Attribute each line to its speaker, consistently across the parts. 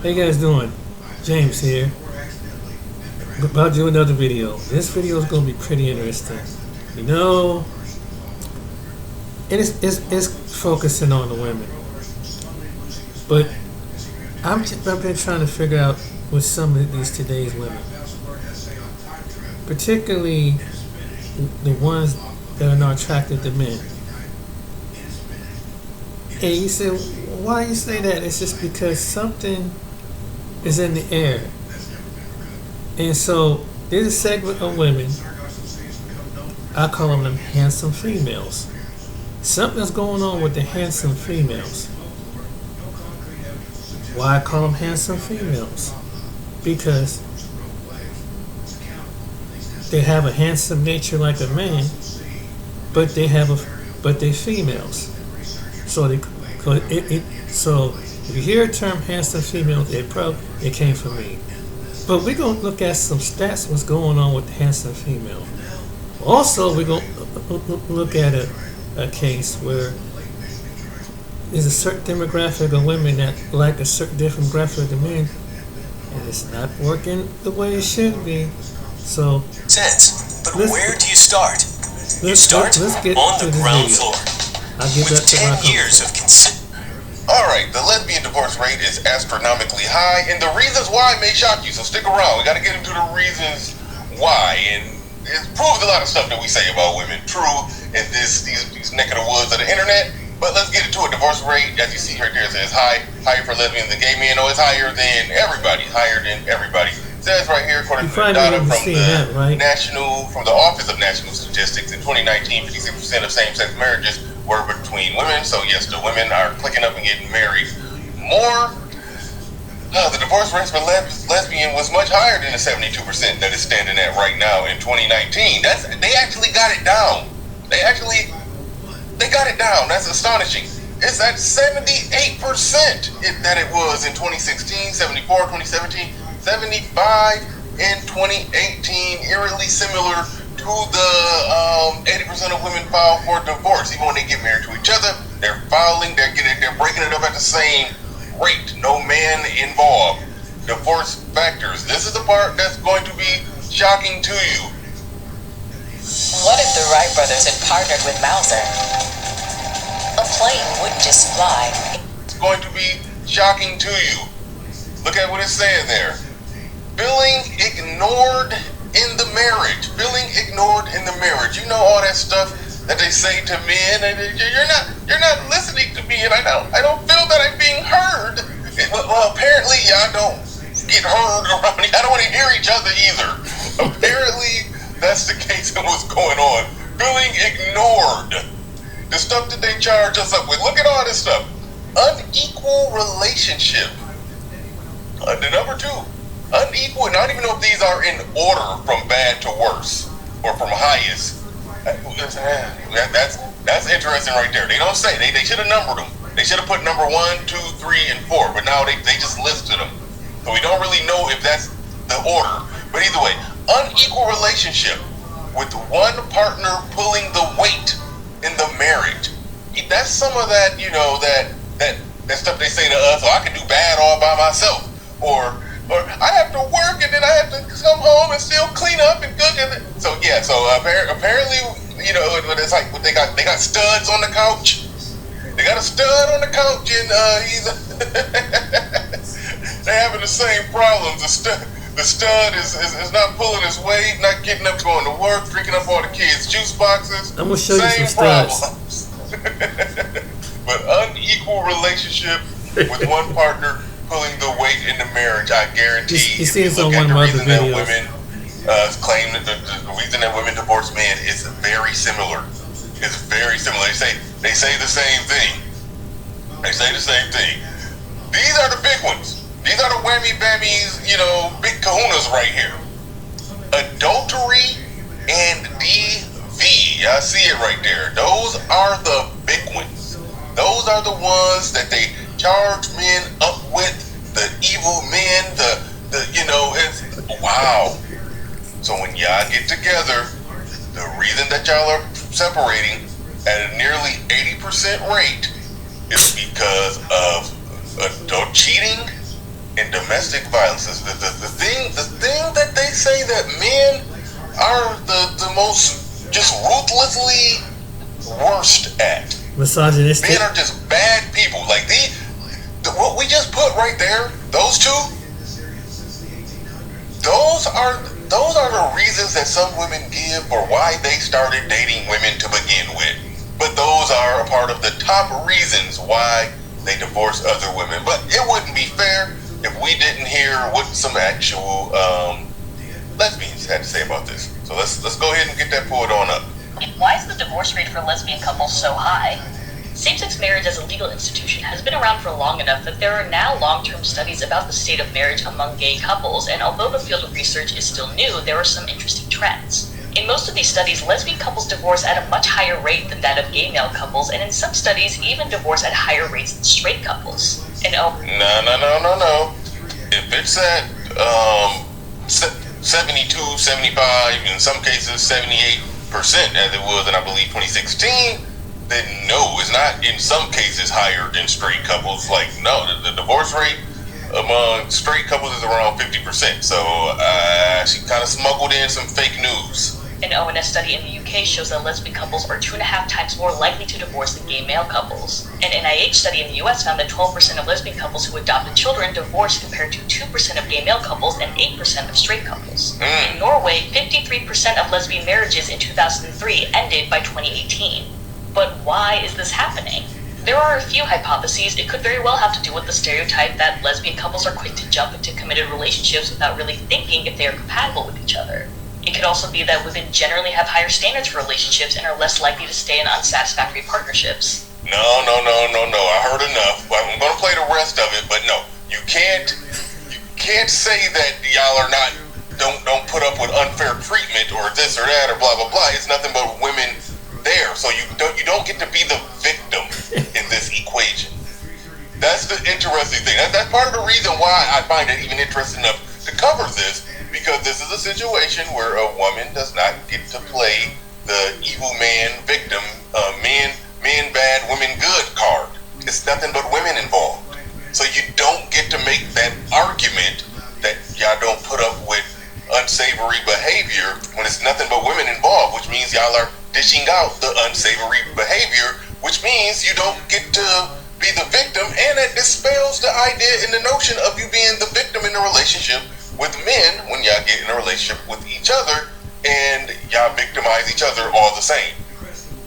Speaker 1: How you guys doing? James here. About to do another video. This video is going to be pretty interesting. You know, it's focusing on the women. But I've been trying to figure out with some of these today's women, particularly the ones that are not attracted to men. And you say, why you say that? It's just because something is in the air. And so there's a segment of women, I call them handsome females. Something's going on with the handsome females. Why I call them handsome females? Because they have a handsome nature like a man, but they're females. So so if you hear a term handsome females, it came from me. But we're gonna look at some stats. What's going on with the handsome female? Also, we're gonna look at a case where there's a certain demographic of women that like a certain different demographic of men, and it's not working the way it should be. So,
Speaker 2: but where do you start? You start on the ground floor.
Speaker 1: I'll get
Speaker 2: with 10 years of
Speaker 3: Alright, the lesbian divorce rate is astronomically high, and the reasons why may shock you, so stick around. We gotta get into the reasons why, and it proves a lot of stuff that we say about women true in these neck of the woods of the internet. But let's get into it. Divorce rate, as you see right there, it says higher for lesbians and gay men. No, it's higher than everybody. It says right here, according to the data from the Office of National Statistics, in 2019, 56% of same-sex marriages were between women. So yes, the women are clicking up and getting married more. The divorce rate for lesbian was much higher than the 72% that it's standing at right now in 2019. They actually got it down. They got it down. That's astonishing. It's at 78% that it was in 2016, 74 2017, 75 in 2018. Eerily similar to the 80% of women file for divorce. Even when they get married to each other, they're breaking it up at the same rate. No man involved. Divorce factors. This is the part that's going to be shocking to you.
Speaker 4: What if the Wright brothers had partnered with Mauser? A plane wouldn't just fly.
Speaker 3: It's going to be shocking to you. Look at what it's saying there. Billing ignored in the marriage. You know all that stuff that they say to men, and you're not listening to me, and I don't feel that I'm being heard. Well, apparently y'all don't get heard around here. I don't want to hear each other either. Apparently that's the case of what's going on. Billing ignored the stuff that they charge us up with. Look at all this stuff. Unequal relationship. The number 2. Unequal, and I don't even know if these are in order from bad to worse or from highest. That's interesting right there. They don't say. They should have numbered them. They should have put number 1, 2, 3, and 4, but now they just listed them. So we don't really know if that's the order. But either way, unequal relationship with one partner pulling the weight in the marriage. That's some of that, that stuff they say to us. Oh, I can do bad all by myself, or I have to work and then I have to come home and still clean up and cook. So yeah, apparently, it's like they got studs on the couch. They got a stud on the couch, and they're having the same problems. The stud is not pulling his weight, not getting up, going to work, drinking up all the kids' juice boxes.
Speaker 1: I'm gonna show you some studs.
Speaker 3: But unequal relationship with one partner pulling the weight in the marriage, I guarantee.
Speaker 1: You see this on one of my other videos.
Speaker 3: Women claim that the reason that women divorce men is very similar. It's very similar. They say the same thing. These are the big ones. These are the whammy bammies, big kahunas right here. Adultery and DV. I see it right there. Those are the big ones. Those are the ones that they charge men up with. The evil men, it's wow. So when y'all get together, the reason that y'all are separating at a nearly 80% rate is because of adult cheating in domestic violences. The thing that they say that men are the most just ruthlessly worst at.
Speaker 1: Misogynistic.
Speaker 3: Men are just bad people. Like what we just put right there, those two, those are the reasons that some women give for why they started dating women to begin with. But those are a part of the top reasons why they divorce other women. But it wouldn't be fair if we didn't hear what some actual lesbians had to say about this. So let's go ahead and get that pulled on up.
Speaker 4: Why is the divorce rate for lesbian couples so high? Same-sex marriage as a legal institution has been around for long enough that there are now long-term studies about the state of marriage among gay couples, and although the field of research is still new, there are some interesting trends. In most of these studies, lesbian couples divorce at a much higher rate than that of gay male couples, and in some studies, even divorce at higher rates than straight couples. And
Speaker 3: No. If it's at 72, 75, in some cases 78%, as it was in, I believe, 2016, then no, it's not in some cases higher than straight couples. Like, no, the divorce rate among straight couples is around 50%. So she kind of smuggled in some fake news.
Speaker 4: An ONS study in the UK shows that lesbian couples are 2.5 times more likely to divorce than gay male couples. An NIH study in the US found that 12% of lesbian couples who adopted children divorced compared to 2% of gay male couples and 8% of straight couples. In Norway, 53% of lesbian marriages in 2003 ended by 2018. But why is this happening? There are a few hypotheses. It could very well have to do with the stereotype that lesbian couples are quick to jump into committed relationships without really thinking if they are compatible with each other. It could also be that women generally have higher standards for relationships and are less likely to stay in unsatisfactory partnerships.
Speaker 3: No. I heard enough. I'm going to play the rest of it, but no. You can't say that y'all are not, don't put up with unfair treatment or this or that or blah, blah, blah. It's nothing but women there. So you don't get to be the victim in this equation. That's the interesting thing. That's part of the reason why I find it even interesting enough to cover this. Because this is a situation where a woman does not get to play the evil man victim, men bad, women good card. It's nothing but women involved. So you don't get to make that argument that y'all don't put up with unsavory behavior when it's nothing but women involved, which means y'all are dishing out the unsavory behavior, which means you don't get to be the victim, and it dispels the idea and the notion of you being the victim in a relationship with men when y'all get in a relationship with each other and y'all victimize each other all the same.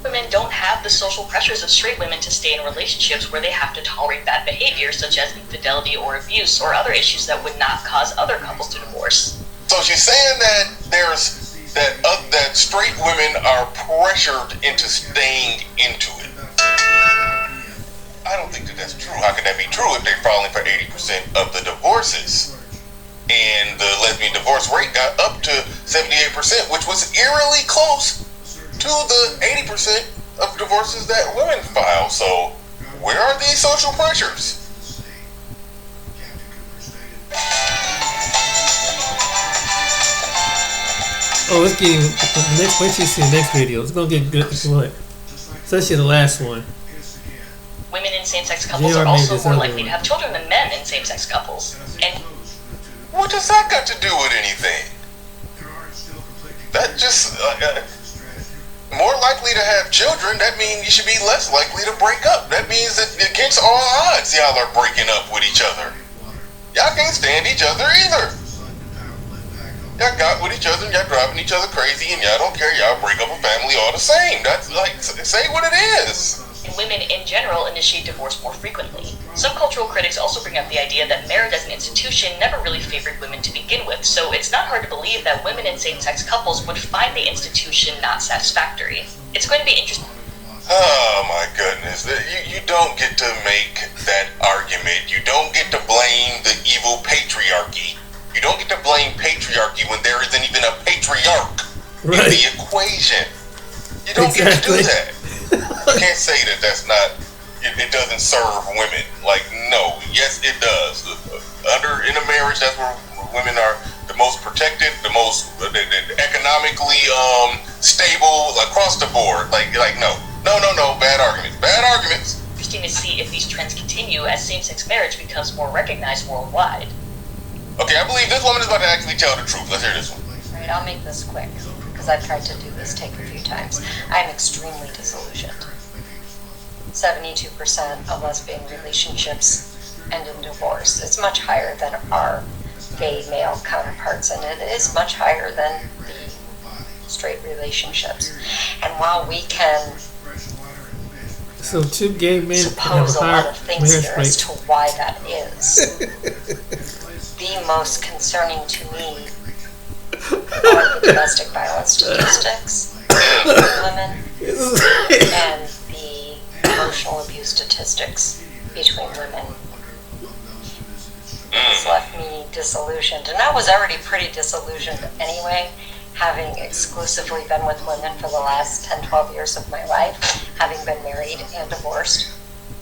Speaker 4: Women don't have the social pressures of straight women to stay in relationships where they have to tolerate bad behavior such as infidelity or abuse or other issues that would not cause other couples to divorce.
Speaker 3: So she's saying that there's that straight women are pressured into staying into it. I don't think that's true. How can that be true if they're filing for 80% of the divorces? And the lesbian divorce rate got up to 78%, which was eerily close to the 80% of divorces that women file. So, where are these social pressures?
Speaker 1: Oh, it's getting next. Wait till you see the next video. It's gonna get good. Especially the last one.
Speaker 4: Women in same-sex couples are also more likely to have children than men in same-sex couples. And
Speaker 3: what does that got to do with anything? That just more likely to have children. That means you should be less likely to break up. That means that against all odds, y'all are breaking up with each other. Y'all can't stand each other either. Y'all got with each other and y'all driving each other crazy, and y'all don't care. Y'all break up a family all the same. That's like, say what it is.
Speaker 4: And women in general initiate divorce more frequently. Some cultural critics also bring up the idea that marriage as an institution never really favored women to begin with, so it's not hard to believe that women in same-sex couples would find the institution not satisfactory. It's going to be interesting.
Speaker 3: Oh my goodness, you don't get to make that argument. You don't get to blame the evil patriarchy. You don't get to blame patriarchy when there isn't even a patriarch in the equation. You don't get to do that. You can't say that that's not, it doesn't serve women. Like, no, yes it does. In a marriage, that's where women are the most protected, the most economically stable across the board. Like no, bad arguments.
Speaker 4: Interesting to see if these trends continue as same-sex marriage becomes more recognized worldwide.
Speaker 3: Okay, I believe this woman is about to actually tell the truth. Let's hear this one.
Speaker 5: Right, I'll make this quick because I've tried to do this take a few times. I'm extremely disillusioned. 72% of lesbian relationships end in divorce. It's much higher than our gay male counterparts, and it is much higher than the straight relationships. And while we can
Speaker 1: So 2 gay men have
Speaker 5: suppose
Speaker 1: a
Speaker 5: a lot
Speaker 1: higher
Speaker 5: of things
Speaker 1: marriage
Speaker 5: here as
Speaker 1: rate.
Speaker 5: to why that is, the most concerning to me are the domestic violence statistics for women and the emotional abuse statistics between women. It's left me disillusioned, and I was already pretty disillusioned anyway, having exclusively been with women for the last 10-12 years of my life, having been married and divorced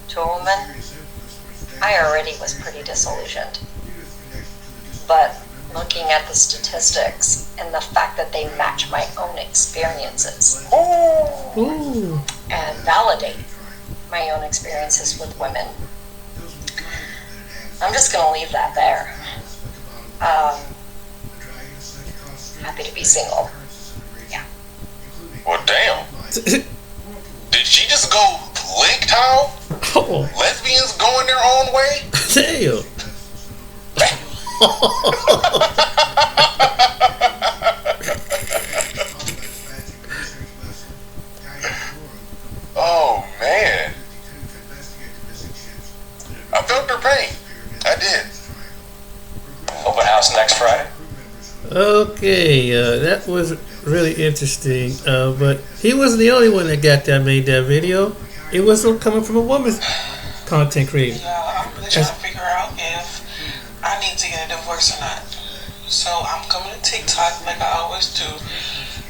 Speaker 5: to a woman. I already was pretty disillusioned, but looking at the statistics and the fact that they match my own experiences
Speaker 1: Ooh.
Speaker 5: and validate my own experiences with women, I'm just going to leave that there. Happy to be single. Yeah.
Speaker 3: Well, damn. Did she just go link towel?
Speaker 1: Oh,
Speaker 3: Lesbians going their own way?
Speaker 1: damn.
Speaker 3: Oh, man. I felt her pain. I did.
Speaker 2: Open house next Friday.
Speaker 1: Okay, that was really interesting. But he wasn't the only one that made that video. It was coming from a woman's content creator.
Speaker 6: Yeah, I'm really trying to figure out if I need to get a divorce or not. So I'm coming to TikTok like I always do,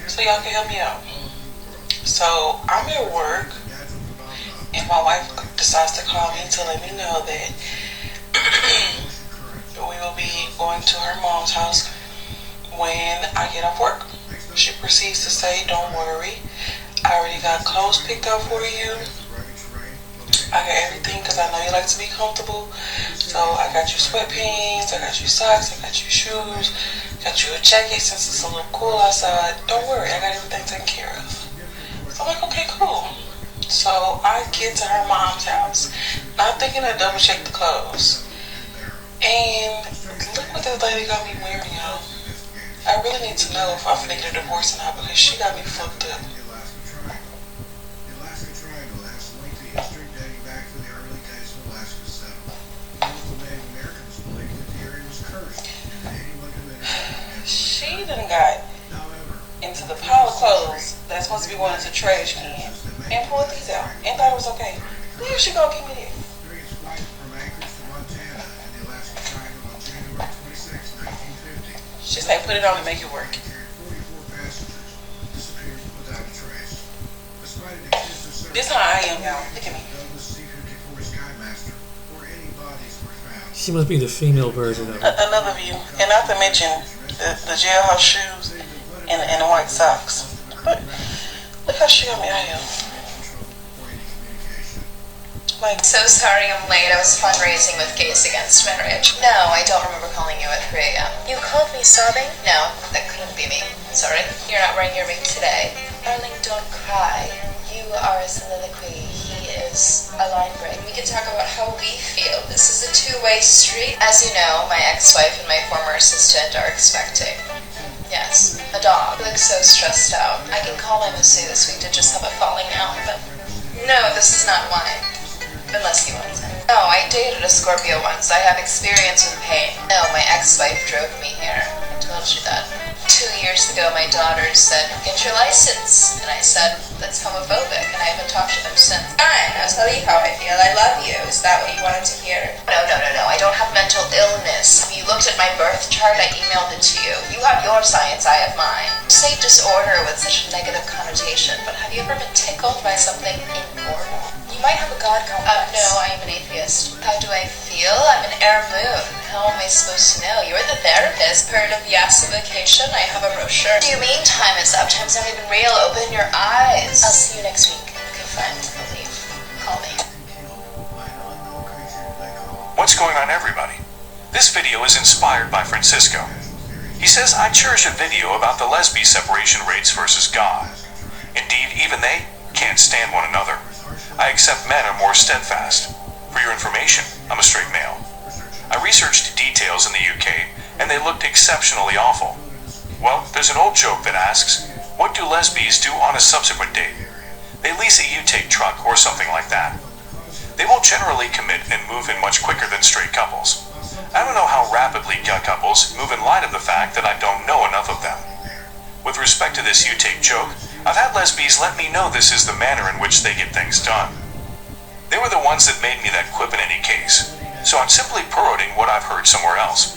Speaker 6: so y'all can help me out. So I'm at work, and my wife decides to call me to let me know that we will be going to her mom's house when I get off work. She proceeds to say, "Don't worry, I already got clothes picked out for you. I got everything because I know you like to be comfortable. So I got you sweatpants, I got you socks, I got you shoes, got you a jacket since it's a little cool outside. Don't worry, I got everything taken care of." So I'm like, okay, cool. So I get to her mom's house, not thinking to double check the clothes. And look what this lady got me wearing, y'all. I really need to know if I'm finna get a divorce or not because she got me fucked up. She done got into the pile of clothes that's supposed to be going into the trash can and pulled these out and thought it was okay. Where she gonna give me this? She said, put it on and make it work. This how I am, y'all. Look at me.
Speaker 1: She must be the female version of it.
Speaker 6: Another view, and not to mention the jailhouse shoes and the white socks. But look how she got me out here. Like,
Speaker 7: So sorry I'm late. I was fundraising with Gays Against Marriage. No, I don't remember calling you at 3 a.m. You called me sobbing? No, that couldn't be me. Sorry. You're not wearing your ring today. Darling, don't cry. You are a soliloquy. He is a line break. We can talk about how we feel. This is a two-way street. As you know, my ex-wife and my former assistant are expecting. Yes, a dog. Looks so stressed out. I can call my masseuse. We did just have a falling out, but no, this is not wine. Unless he wants it. No, I dated a Scorpio once. I have experience with pain. No, my ex-wife drove me here. I told you that. 2 years ago, my daughters said, "Get your license." And I said, "That's homophobic," and I haven't talked to them since. Fine, I'll tell you how I feel. I love you. Is that what you wanted to hear? No. I don't have mental illness. If you looked at my birth chart, I emailed it to you. You have your science, I have mine. Say disorder with such a negative connotation, but have you ever been tickled by something immoral? You might have a God complex. No, I am an atheist. How do I feel? I'm an air moon. How am I supposed to know? You're the therapist. Heard of yassification? I have a brochure. Do you mean time is up? Time's not even real. Open your eyes. I'll see you next week. Okay, fine. I'll leave. Call me.
Speaker 2: What's going on, everybody?
Speaker 8: This video is inspired by Francisco. He says, I cherish a video about the lesbian separation rates versus God. Indeed, even they can't stand one another. I accept men are more steadfast. For your information, I'm a straight male. I researched details in the UK, and they looked exceptionally awful. Well, there's an old joke that asks, what do lesbians do on a subsequent date? They lease a U-Take truck or something like that. They will generally commit and move in much quicker than straight couples. I don't know how rapidly gay couples move in light of the fact that I don't know enough of them. With respect to this U-Take joke, I've had lesbians let me know this is the manner in which they get things done. They were the ones that made me that quip in any case, so I'm simply parroting what I've heard somewhere else.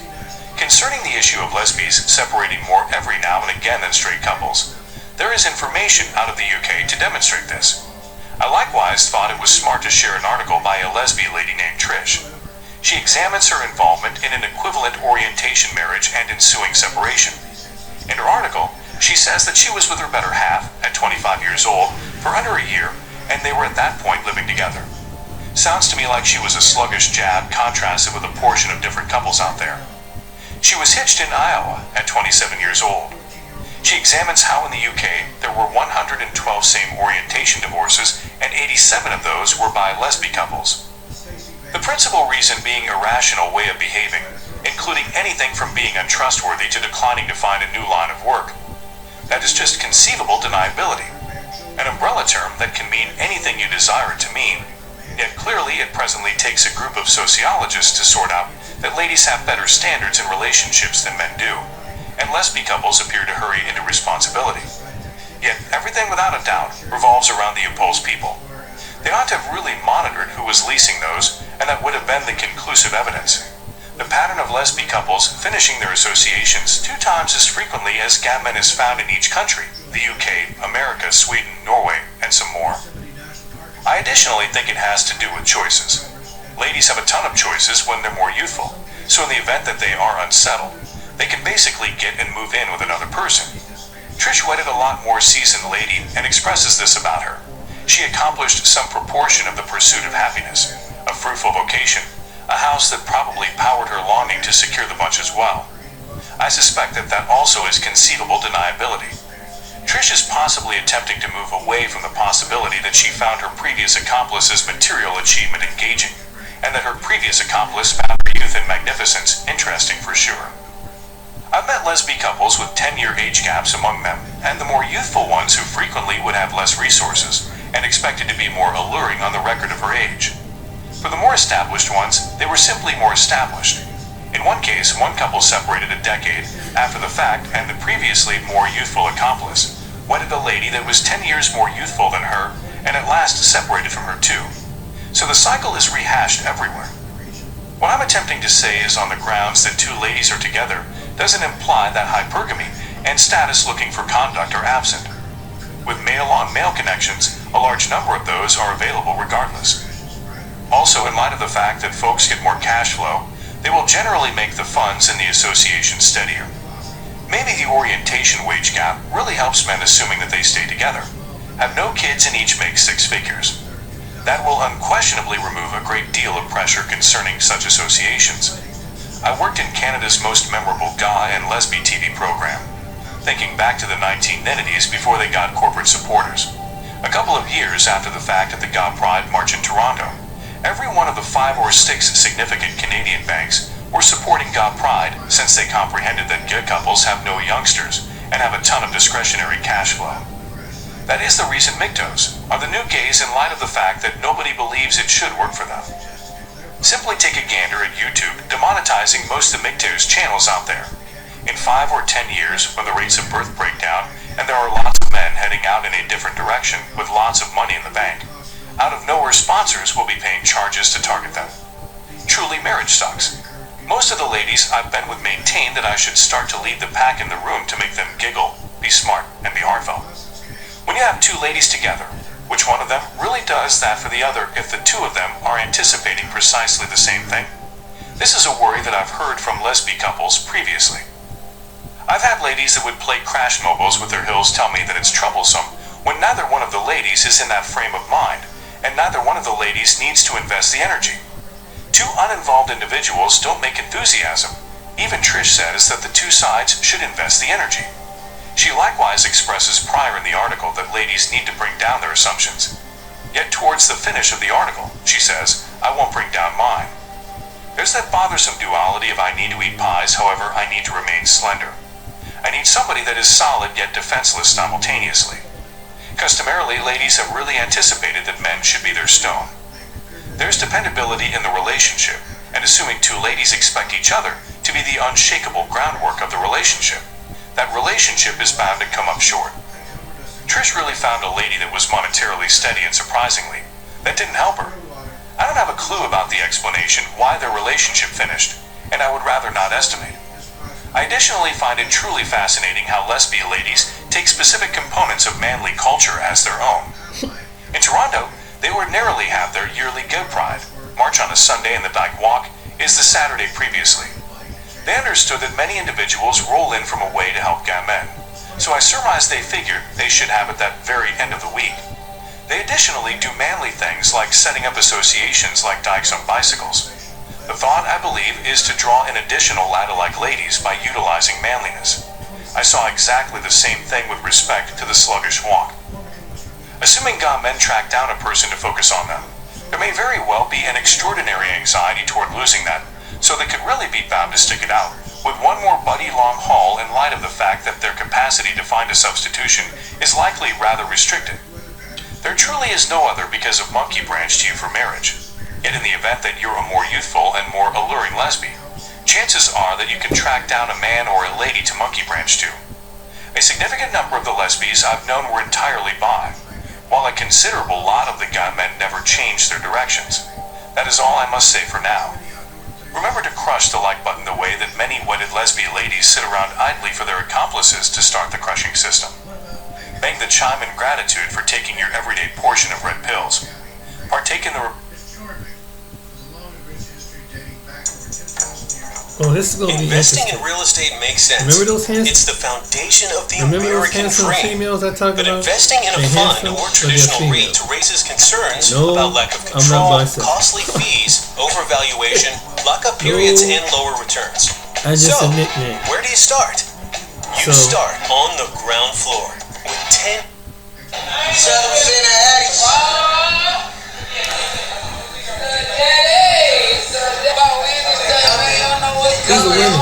Speaker 8: Concerning the issue of lesbians separating more every now and again than straight couples, there is information out of the UK to demonstrate this. I likewise thought it was smart to share an article by a lesbian lady named Trish. She examines her involvement in an equivalent orientation marriage and ensuing separation. In her article, she says that she was with her better half, at 25 years old, for under a year, and they were at that point living together. Sounds to me like she was a sluggish jab contrasted with a portion of different couples out there. She was hitched in Iowa at 27 years old. She examines how in the UK there were 112 same orientation divorces and 87 of those were by lesbian couples. The principal reason being irrational way of behaving, including anything from being untrustworthy to declining to find a new line of work. That is just conceivable deniability, an umbrella term that can mean anything you desire it to mean, yet clearly it presently takes a group of sociologists to sort out that ladies have better standards in relationships than men do, and lesbian couples appear to hurry into responsibility. Yet everything without a doubt revolves around the opposed people. They ought to have really monitored who was leasing those, and that would have been the conclusive evidence. The pattern of lesbian couples finishing their associations 2 times as frequently as gay men is found in each country, the UK, America, Sweden, Norway, and some more. I additionally think it has to do with choices. Ladies have a ton of choices when they're more youthful, so in the event that they are unsettled, they can basically get and move in with another person. Trish wedded a lot more seasoned lady and expresses this about her. She accomplished some proportion of the pursuit of happiness, a fruitful vocation, a house that probably powered her longing to secure the bunch as well. I suspect that that also is conceivable deniability. Trish is possibly attempting to move away from the possibility that she found her previous accomplice's material achievement engaging, and that her previous accomplice found her youth and magnificence interesting for sure. I've met lesbian couples with 10-year age gaps among them, and the more youthful ones who frequently would have less resources, and expected to be more alluring on the record of her age. For the more established ones, they were simply more established. In one case, one couple separated a decade after the fact, and the previously more youthful accomplice wedded a lady that was 10 years more youthful than her, and at last separated from her too. So the cycle is rehashed everywhere. What I'm attempting to say is on the grounds that 2 ladies are together doesn't imply that hypergamy and status looking for conduct are absent. With male-on-male connections, a large number of those are available regardless. Also, in light of the fact that folks get more cash flow, they will generally make the funds in the association steadier. Maybe the orientation wage gap really helps men assuming that they stay together, have no kids and each make 6 figures. That will unquestionably remove a great deal of pressure concerning such associations. I worked in Canada's most memorable gay and lesbian TV program, thinking back to the 1990s before they got corporate supporters. A couple of years after the fact at the Gay Pride March in Toronto, every one of the 5 or 6 significant Canadian banks were supporting Gay Pride since they comprehended that gay couples have no youngsters and have a ton of discretionary cash flow. That is the reason MGTOWs are the new gays in light of the fact that nobody believes it should work for them. Simply take a gander at YouTube demonetizing most of MGTOWs channels out there. In 5 or 10 years, when the rates of birth break down, and there are lots of men heading out in a different direction with lots of money in the bank, out of nowhere sponsors will be paying charges to target them. Truly, marriage sucks. Most of the ladies I've been with maintain that I should start to lead the pack in the room to make them giggle, be smart, and be heartfelt. When you have 2 ladies together, which one of them really does that for the other if the 2 of them are anticipating precisely the same thing? This is a worry that I've heard from lesbian couples previously. I've had ladies that would play crash mobiles with their hills tell me that it's troublesome when neither one of the ladies is in that frame of mind, and neither one of the ladies needs to invest the energy. Two uninvolved individuals don't make enthusiasm. Even Trish says that the two sides should invest the energy. She likewise expresses prior in the article that ladies need to bring down their assumptions. Yet towards the finish of the article, she says, I won't bring down mine. There's that bothersome duality of I need to eat pies, however, I need to remain slender. I need somebody that is solid yet defenseless simultaneously. Customarily, ladies have really anticipated that men should be their stone. There's dependability in the relationship, and assuming two ladies expect each other to be the unshakable groundwork of the relationship, that relationship is bound to come up short. Trish really found a lady that was monetarily steady, and surprisingly, that didn't help her. I don't have a clue about the explanation why their relationship finished, and I would rather not estimate. I additionally find it truly fascinating how lesbian ladies take specific components of manly culture as their own. In Toronto, they ordinarily have their yearly Gay Pride. March on a Sunday and the Dyke Walk is the Saturday previously. They understood that many individuals roll in from away to help gay men, so I surmise they figured they should have it that very end of the week. They additionally do manly things like setting up associations like Dykes on Bicycles. The thought, I believe, is to draw in additional ladder-like ladies by utilizing manliness. I saw exactly the same thing with respect to the sluggish walk. Assuming gay men track down a person to focus on them, there may very well be an extraordinary anxiety toward losing that, so they could really be bound to stick it out with one more buddy-long haul in light of the fact that their capacity to find a substitution is likely rather restricted. There truly is no other because of monkey branch to you for marriage. Yet in the event that you're a more youthful and more alluring lesbian, chances are that you can track down a man or a lady to monkey branch to. A significant number of the lesbians I've known were entirely bi, while a considerable lot of the gay men never changed their directions. That is all I must say for now. Remember to crush the like button the way that many wedded lesbian ladies sit around idly for their accomplices to start the crushing system. Bang the chime in gratitude for taking your everyday portion of red pills. Partake in the...
Speaker 1: Oh, this is going to be
Speaker 2: Investing
Speaker 1: interesting.
Speaker 2: in real estate makes sense.
Speaker 1: Remember those
Speaker 2: It's the foundation of the
Speaker 1: Remember those
Speaker 2: American
Speaker 1: handsome
Speaker 2: dream.
Speaker 1: females I talked
Speaker 2: But
Speaker 1: about?
Speaker 2: investing in a
Speaker 1: They're
Speaker 2: fund
Speaker 1: handsome,
Speaker 2: or
Speaker 1: but they're
Speaker 2: traditional REIT
Speaker 1: females.
Speaker 2: raises concerns
Speaker 1: No,
Speaker 2: about lack of
Speaker 1: I'm not
Speaker 2: control,
Speaker 1: bisexual.
Speaker 2: costly fees, overvaluation, lockup periods,
Speaker 1: No.
Speaker 2: and lower returns.
Speaker 1: I just
Speaker 2: So,
Speaker 1: a nickname.
Speaker 2: where do you start? You
Speaker 1: So-
Speaker 2: start on the ground floor with 10.
Speaker 1: These are women.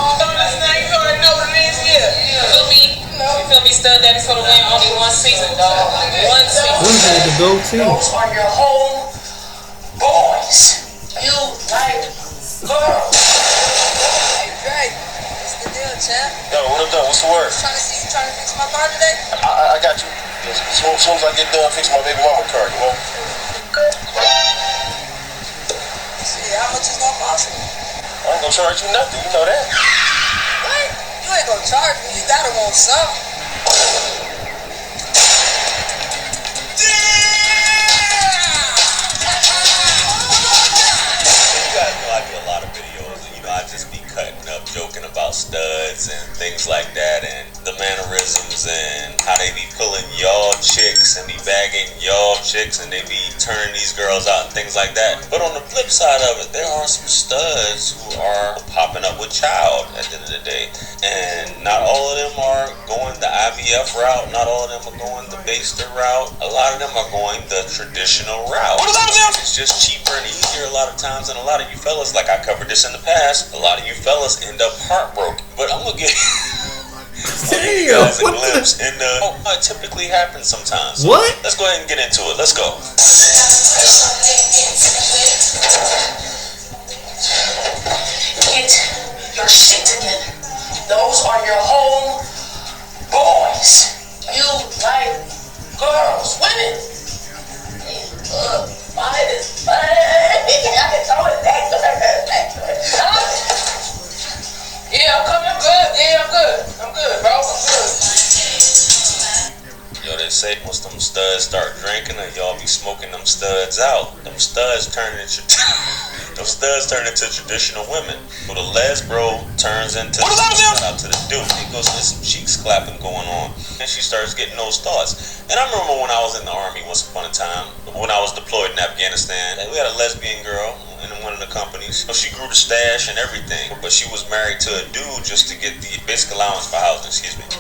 Speaker 9: Feel me, stud daddies for the win, only one season, dog. One season.
Speaker 1: One had the goatee.
Speaker 9: Those are your home boys. You like girls.
Speaker 10: Hey, what's the deal, champ?
Speaker 3: Yo, what up, though? What's the word?
Speaker 10: Trying to see you trying to fix my car today?
Speaker 3: I got you. As soon as I get done fixing my baby mama car, you know?
Speaker 10: Shit, how much is gonna cost me?
Speaker 3: I ain't gonna charge you nothing, you know that.
Speaker 10: What? You ain't gonna charge me. You gotta want something.
Speaker 11: You guys know I do a lot of videos, and I just be cutting up, joking about studs and things like that, and the mannerisms and how they be pulling y'all chicks and be bagging y'all chicks, and they be turning these girls out and things like that. But on the flip side of it, there are some studs who are popping up with child at the end of the day, and not all of them are going the IVF route, not all of them are going the Baster route, a lot of them are going the traditional route. It's just cheaper and easier a lot of times, and a lot of you fellas, like I covered this in the past, a lot of you fellas end up heartbroken. But I'm gonna get
Speaker 1: Damn,
Speaker 11: guys a
Speaker 1: what
Speaker 11: glimpse into how it typically happens sometimes.
Speaker 1: What?
Speaker 11: Let's go ahead and get into it. Let's go.
Speaker 9: Get your shit together. Those are your home boys. You like girls, women. Yeah, I'm good. Yeah, I'm good, bro. I'm good.
Speaker 11: Yo, they say once them studs start drinking, and y'all be smoking them studs out. Them studs turn into traditional women. So the lesbro turns into shout out to the dude. He goes with some cheeks clapping going on, and she starts getting those thoughts. And I remember when I was in the army once upon a time, when I was deployed in Afghanistan, and we had a lesbian girl. in one of the companies. So she grew the stash and everything, but she was married to a dude just to get the basic allowance for housing,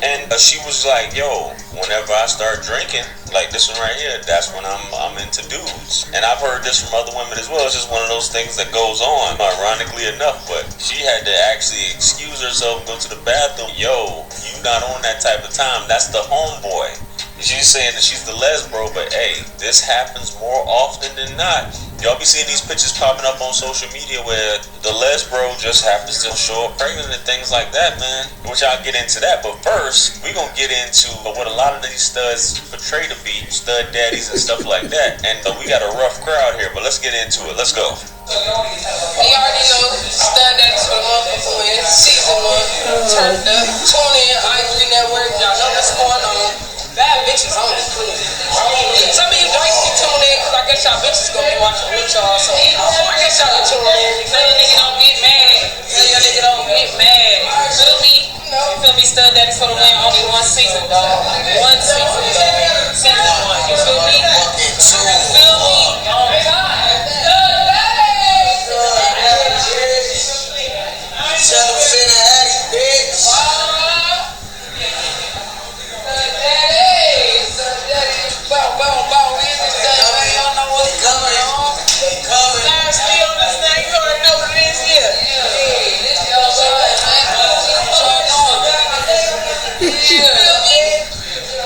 Speaker 11: And she was like, yo, whenever I start drinking, like this one right here, that's when I'm into dudes. And I've heard this from other women as well. It's just one of those things that goes on, ironically enough, but she had to actually excuse herself, go to the bathroom. Yo, you not on that type of time. That's the homeboy. She's saying that she's the lesbro, but hey, this happens more often than not. Y'all be seeing these pictures popping up on social media where the lesbro just happens to show up pregnant and things like that, man. Which I'll get into that, but first, we gonna get into what a lot of these studs portray to be, stud daddies and stuff like that. And we got a rough crowd here, but let's get into it. Let's go.
Speaker 10: You already know, stud daddies for the motherfucker win. Season 1, turned up. Tune in, IG Network, y'all know what's going on. Bad bitches only. Some of you dykes can tune in, because I guess y'all bitches gonna be watching with y'all, so I guess y'all can tune in. So your nigga don't get mad. You feel me? You feel me? Stud daddies for the win. Only one season, dog. One season, dog. Season 1. You feel me? You feel me? Oh God. Stud daddies!
Speaker 9: Shut up, Cincinnati, bitch.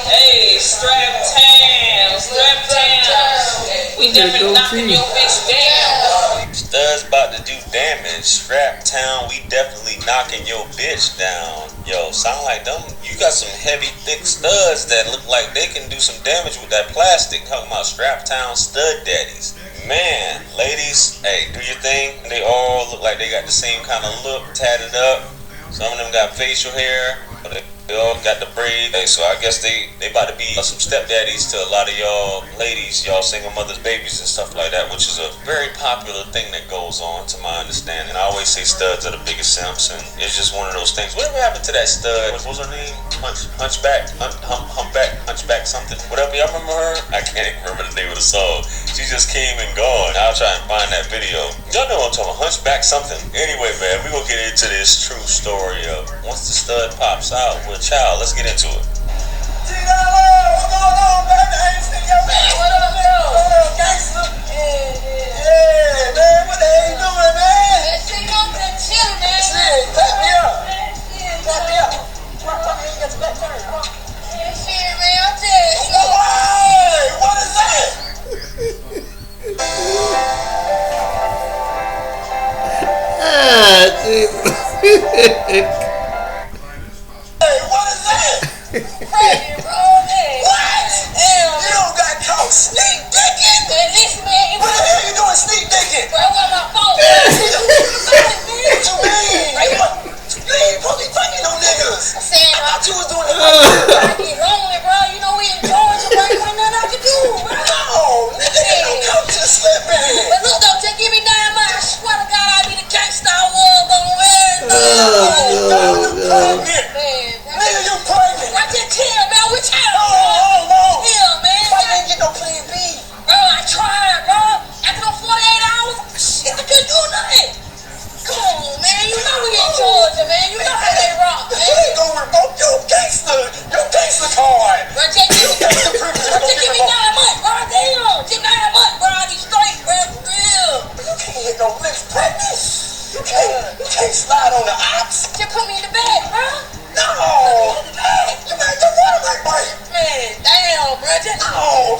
Speaker 10: Hey, strap town. We definitely knocking your bitch down.
Speaker 11: Studs about to do damage. Strap town, we definitely knocking your bitch down. Yo, sound like them. You got some heavy, thick studs that look like they can do some damage with that plastic. Talking about strap town stud daddies. Man, ladies, hey, do your thing. They all look like they got the same kind of look, tatted up. Some of them got facial hair, but they all got the braids. Hey, so I guess they about to be some stepdaddies to a lot of y'all ladies, y'all single mothers, babies and stuff like that, which is a very popular thing that goes on, to my understanding. I always say studs are the biggest simps, and it's just one of those things. Whatever happened to that stud? What was her name? Humpback something. Whatever, y'all remember her? I can't even remember the name of the song. She just came and gone. I'll try and find that video. Y'all know what I'm talking about. Hunchback something. Anyway, man, we gonna get into this true story of once the stud pops out with a child. Let's get into it.
Speaker 9: What's going on, baby? I ain't seen your man. What up, gangster? Yeah, man. What the hell you doing, man?
Speaker 10: Shit, I'm just chilling, man.
Speaker 9: Shit, tap me up. Tap me up.
Speaker 10: Shit, man, I'm just.
Speaker 9: Hey, what is that? Hey, what is that?
Speaker 10: Crazy, bro, man.
Speaker 9: What?
Speaker 10: Damn,
Speaker 9: You don't got caught sneak dicking?
Speaker 10: man, listen, man.
Speaker 9: What the hell you doing sneak dicking?
Speaker 10: Bro, I got my phone.
Speaker 9: What you mean? You ain't supposed to be fucking no niggas.
Speaker 10: I'm saying,
Speaker 9: I thought you was doing the
Speaker 10: I get lonely, bro. You know we in Georgia, bro. Ain't nothing I can do, bro.
Speaker 9: No, nigga, ain't no come to the slipping.
Speaker 10: But look, though, just give me damn money. I swear to God, I'll be the gangsta I was on
Speaker 9: Man, nigga, you pregnant.
Speaker 10: I just chill, man. Which house?
Speaker 9: No.
Speaker 10: Chill, man.
Speaker 9: Why you ain't get no plan B?
Speaker 10: Bro, I tried, bro. After those 48 hours, shit, I couldn't do nothing. Come on, man. You know we in Georgia, man. You know how they rock,
Speaker 9: You
Speaker 10: man.
Speaker 9: ain't gonna revoke your gangster card.
Speaker 10: Bro, just give me 9 months, bro. Damn. Just 9 months, bro. I'll be straight, bro. For real.
Speaker 9: You can't hit no lips pregnant. You can't slide on the ox.
Speaker 10: Just put me in the bed, bro.
Speaker 9: No. You made the water break.
Speaker 10: Man, damn, bro.
Speaker 9: No,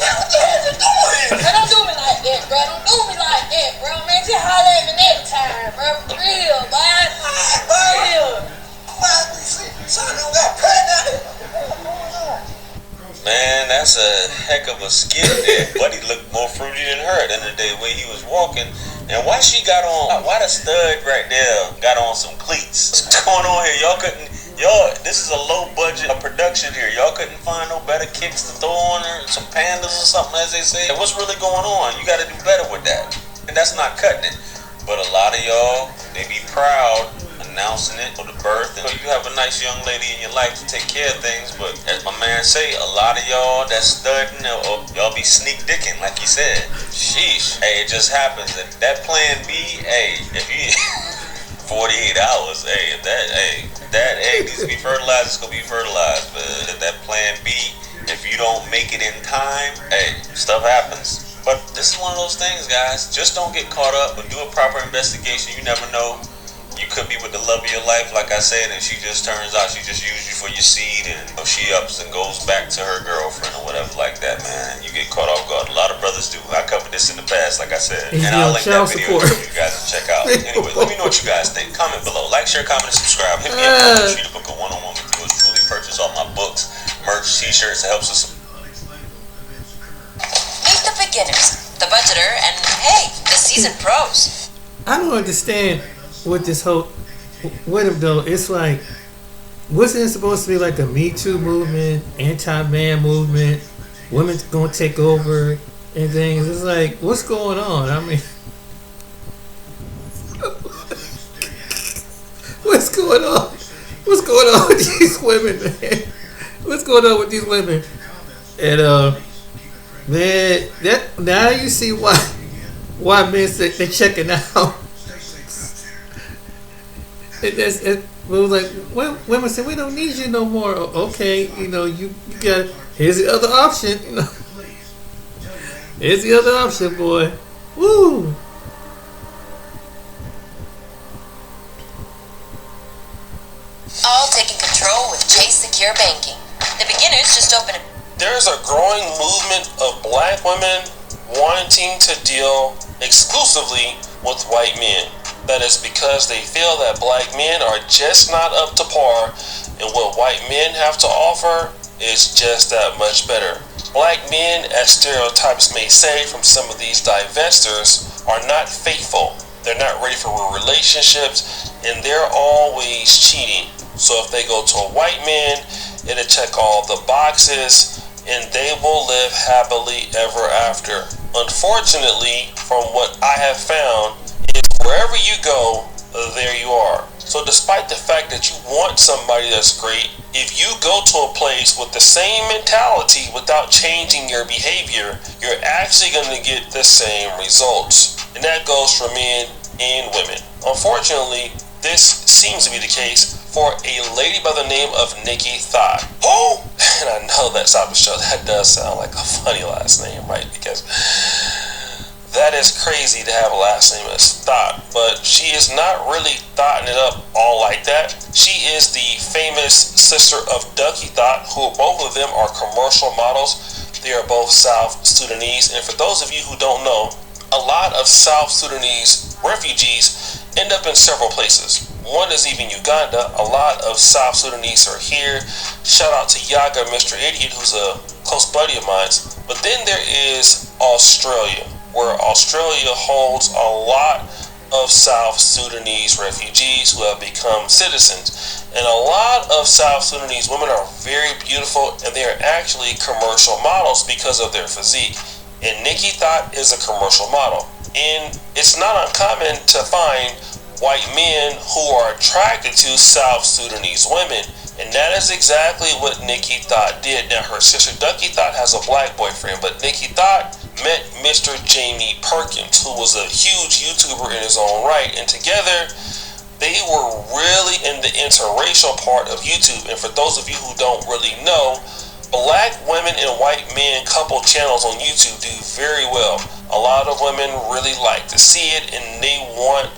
Speaker 9: man, what the hell you doing?
Speaker 10: Bro, don't do me like that, bro. Don't do me like that, bro. Man, just holler at me next time, bro. For real, boy. For real.
Speaker 9: Son, you got pregnant.
Speaker 11: Man, that's a heck of a skit there. Buddy looked more fruity than her at the end of the day, the way he was walking. And why the stud right there got on some cleats? What's going on here? This is a low budget production here. Y'all couldn't find no better kicks to throw on her, some pandas or something, as they say. What's really going on? You gotta do better with that. And that's not cutting it. But a lot of y'all, they be proud announcing it for the birth, and you have a nice young lady in your life to take care of things. But as my man say, a lot of y'all that's studying, or y'all be sneak dicking, like he said. Sheesh. Hey, it just happens. That plan B, hey, if you 48 hours, hey, if that egg needs to be fertilized, it's gonna be fertilized. But that plan B, if you don't make it in time, hey, stuff happens. But this is one of those things, guys. Just don't get caught up, but do a proper investigation. You never know. You could be with the love of your life, like I said, and she just turns out she just used you for your seed, and she ups and goes back to her girlfriend or whatever like that, man. You get caught off guard. A lot of brothers do. I covered this in the past, like I said. And I'll link that video for you guys to check out. Anyway, let me know what you guys think. Comment below. Like, share, comment, and subscribe. Hit me up on the book of one-on-one with yours truly. Purchase all my books, merch, t-shirts. It helps us.
Speaker 12: Meet the beginners, the budgeter, and hey, the seasoned pros.
Speaker 1: I don't understand what this whole, what if though, it's like, wasn't it supposed to be like a Me Too movement, anti-man movement, women gonna take over and things? It's like, what's going on? I mean, what's going on? What's going on with these women, man? What's going on with these women? And man, that now you see why men say they're checking out. It was like women say, we don't need you no more. Okay, you got, here's the other option. Here's the other option, boy. Woo.
Speaker 12: All taking control with Chase Secure Banking. The beginners just open it.
Speaker 13: There's a growing movement of black women wanting to deal exclusively with white men. That is because they feel that black men are just not up to par, and what white men have to offer is just that much better. Black men, as stereotypes may say from some of these divestors, are not faithful. They're not ready for relationships, and they're always cheating. So if they go to a white man, it'll check all the boxes, and they will live happily ever after. Unfortunately, from what I have found, is wherever you go, there you are. So despite the fact that you want somebody that's great, if you go to a place with the same mentality without changing your behavior, you're actually going to get the same results. And that goes for men and women. Unfortunately, this seems to be the case for a lady by the name of Nikki Thought. Oh, and I know that's out the show. That does sound like a funny last name, right? Because that is crazy to have a last name as Thought, but she is not really thoughting it up all like that. She is the famous sister of Ducky Thought, who both of them are commercial models. They are both South Sudanese, and for those of you who don't know, a lot of South Sudanese refugees end up in several places. One is even Uganda. A lot of South Sudanese are here. Shout out to Yaga, Mr. Idiot, who's a close buddy of mine. But then there is Australia, where Australia holds a lot of South Sudanese refugees who have become citizens. And a lot of South Sudanese women are very beautiful, and they are actually commercial models because of their physique. And Nikki Thought is a commercial model. And it's not uncommon to find white men who are attracted to South Sudanese women. And that is exactly what Nikki Thought did. Now, her sister Ducky Thought has a black boyfriend, but Nikki Thought met Mr. Jamie Perkins, who was a huge YouTuber in his own right. And together, they were really in the interracial part of YouTube. And for those of you who don't really know, black women and white men couple channels on YouTube do very well. A lot of women really like to see it, and they want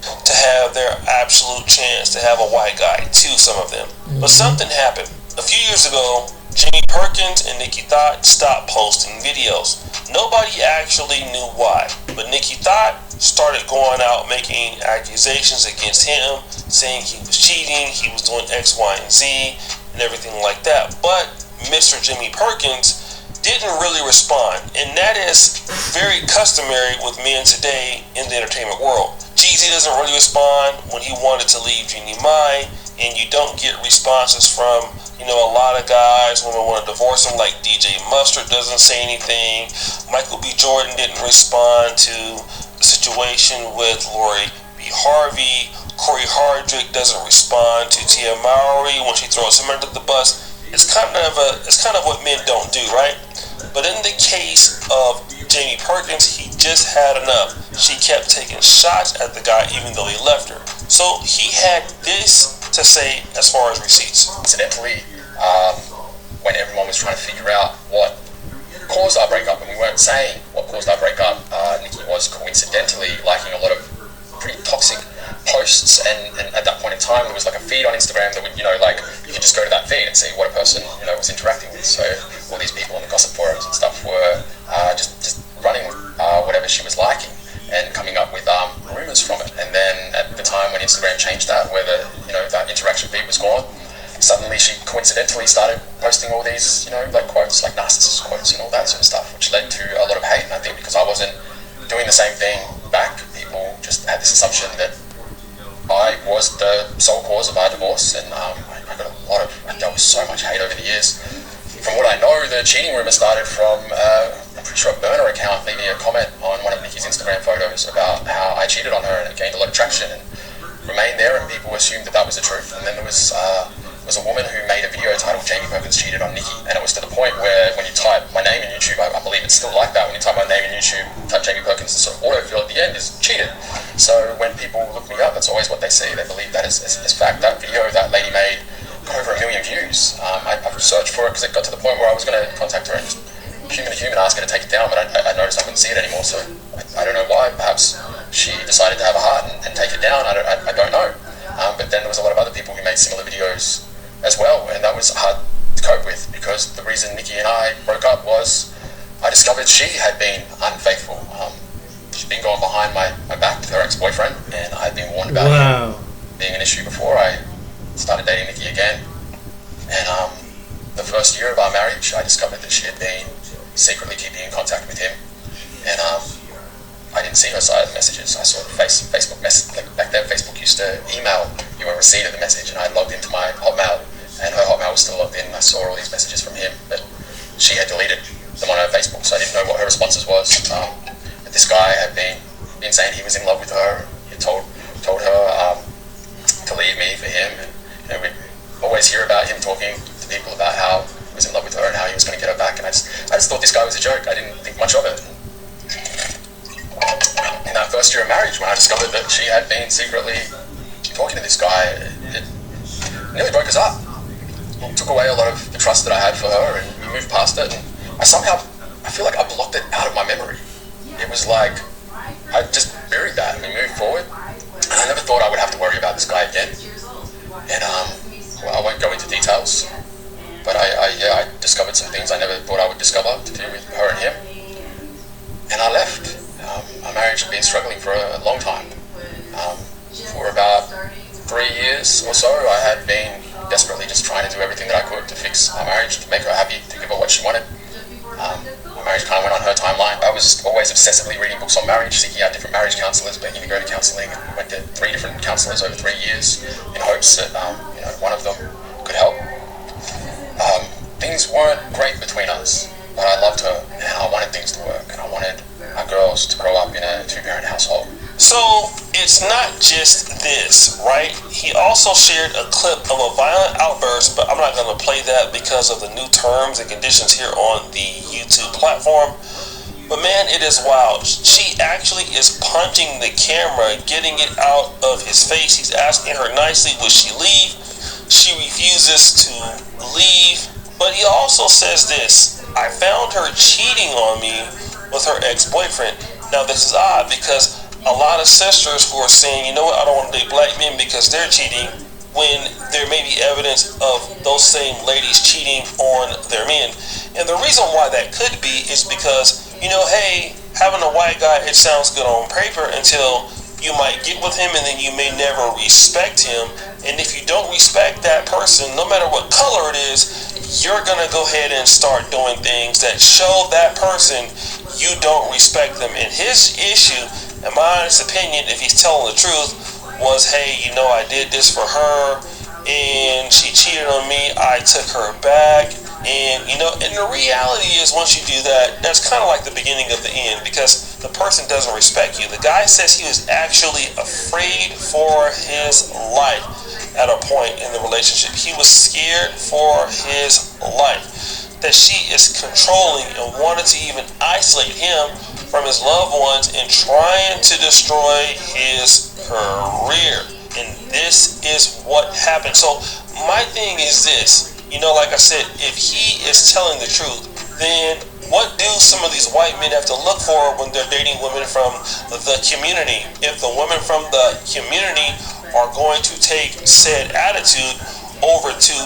Speaker 13: to have their absolute chance to have a white guy too, some of them. But something happened. A few years ago, Jamie Perkins and Nikki Thought stopped posting videos. Nobody actually knew why, but Nikki Thought started going out making accusations against him, saying he was cheating, he was doing X, Y, and Z, and everything like that. But Mr. Jimmy Perkins didn't really respond, and that is very customary with men today in the entertainment world. Jeezy doesn't really respond when he wanted to leave Jeannie Mai, and you don't get responses from, you know, a lot of guys. Women want to divorce them, like DJ Mustard doesn't say anything. Michael B. Jordan didn't respond to the situation with Lori B. Harvey. Corey Hardrick doesn't respond to Tia Mowry when she throws him under the bus. It's kind of what men don't do, right? But in the case of Jamie Perkins, he just had enough. She kept taking shots at the guy even though he left her. So he had this to say as far as receipts.
Speaker 14: Incidentally, when everyone was trying to figure out what caused our breakup, and we weren't saying what caused our breakup, Nikki was coincidentally liking a lot of pretty toxic posts, and at that point in time there was like a feed on Instagram that would, you know, like you could just go to that feed and see what a person, you know, was interacting with. So all these people on the gossip forums and stuff were just running with whatever she was liking and coming up with rumors from it. And then at the time when Instagram changed that, where the, you know, that interaction feed was gone, suddenly she coincidentally started posting all these, you know, like quotes, like narcissist quotes and all that sort of stuff, which led to a lot of hate. And I think because I wasn't doing the same thing back, people just had this assumption that I was the sole cause of our divorce, and I dealt with so much hate over the years. From what I know, the cheating rumor started from, I'm pretty sure, a burner account leaving a comment on one of Nikki's Instagram photos about how I cheated on her, and it gained a lot of traction and remained there, and people assumed that that was the truth. And then there was a woman who made a video titled Jamie Perkins Cheated on Nikki, and it was to the point where when you type my name in YouTube, I believe it's still like that, when you type my name in YouTube, type Jamie Perkins, the sort of autofill at the end is cheated. So when people look me up, that's always what they see. They believe that is fact. That video that lady made got over 1 million views. I've searched for it because it got to the point where I was going to contact her and just human to human ask her to take it down, but I noticed I couldn't see it anymore, so I don't know why. Perhaps she decided to have a heart and take it down. I don't know. But then there was a lot of other people who made similar videos as well, and that was hard to cope with, because the reason Nikki and I broke up was I discovered she had been unfaithful. She'd been going behind my back with her ex-boyfriend, and I'd been warned about him being an issue before I started dating Nikki again. And the first year of our marriage, I discovered that she had been secretly keeping in contact with him, and I didn't see her side of the messages. I saw the Facebook message. Like back then, Facebook used to email you a receipt of the message, and I logged into my Hotmail, and her Hotmail was still logged in, and I saw all these messages from him, but she had deleted them on her Facebook, so I didn't know what her responses was. But this guy had been saying he was in love with her. He told her to leave me for him, and you know, we'd always hear about him talking to people about how he was in love with her and how he was going to get her back, and I just thought this guy was a joke. I didn't think much of it. In that first year of marriage, when I discovered that she had been secretly talking to this guy, it nearly broke us up. It took away a lot of the trust that I had for her, and we moved past it, and I feel like I blocked it out of my memory. It was like I just buried that, and we moved forward, and I never thought I would have to worry about this guy again. And well, I won't go into details, but I discovered some things I never thought I would discover to do with her and him, and I left. Our marriage had been struggling for a long time. For about 3 years or so, I had been desperately just trying to do everything that I could to fix our marriage, to make her happy, to give her what she wanted. My marriage kind of went on her timeline. I was always obsessively reading books on marriage, seeking out different marriage counselors, begging to go to counseling. I went to 3 different counselors over 3 years in hopes that one of them could help. Things weren't great between us, but I loved her, and I wanted things to work, and I wanted our girls to grow up in a 2-parent household.
Speaker 13: So it's not just this, right? He also shared a clip of a violent outburst, but I'm not going to play that because of the new terms and conditions here on the YouTube platform. But man, it is wild. She actually is punching the camera, getting it out of his face. He's asking her nicely, would she leave? She refuses to leave. But he also says this: I found her cheating on me with her ex-boyfriend. Now this is odd, because a lot of sisters who are saying, you know what, I don't want to date black men because they're cheating, when there may be evidence of those same ladies cheating on their men. And the reason why that could be is because, hey, having a white guy, it sounds good on paper until you might get with him, and then you may never respect him. And if you don't respect that person, no matter what color it is, you're gonna go ahead and start doing things that show that person you don't respect them. And his issue, in my honest opinion, if he's telling the truth, was, hey, I did this for her, and she cheated on me. I took her back. And, you know, and the reality is once you do that, that's kind of like the beginning of the end, because the person doesn't respect you. The guy says he was actually afraid for his life at a point in the relationship. He was scared for his life, that she is controlling and wanted to even isolate him from his loved ones and trying to destroy his career. And this is what happened. So my thing is this. You know, like I said, if he is telling the truth, then what do some of these white men have to look for when they're dating women from the community? If the women from the community are going to take said attitude over to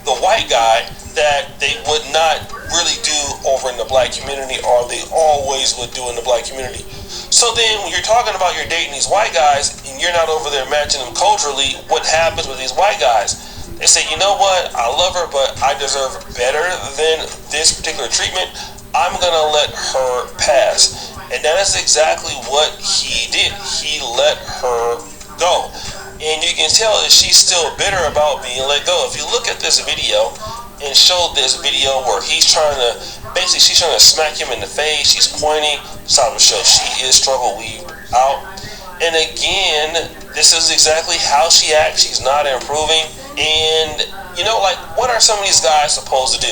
Speaker 13: the white guy that they would not really do over in the black community, or they always would do in the black community. So then when you're talking about you're dating these white guys and you're not over there matching them culturally, what happens with these white guys? They say, you know what, I love her, but I deserve better than this particular treatment. I'm going to let her pass. And that is exactly what he did. He let her go. And you can tell that she's still bitter about being let go. If you look at this video and show this video where he's trying to, basically she's trying to smack him in the face, she's pointing, it's time to show she is struggle weaved out. And again, this is exactly how she acts. She's not improving. And, you know, like, what are some of these guys supposed to do,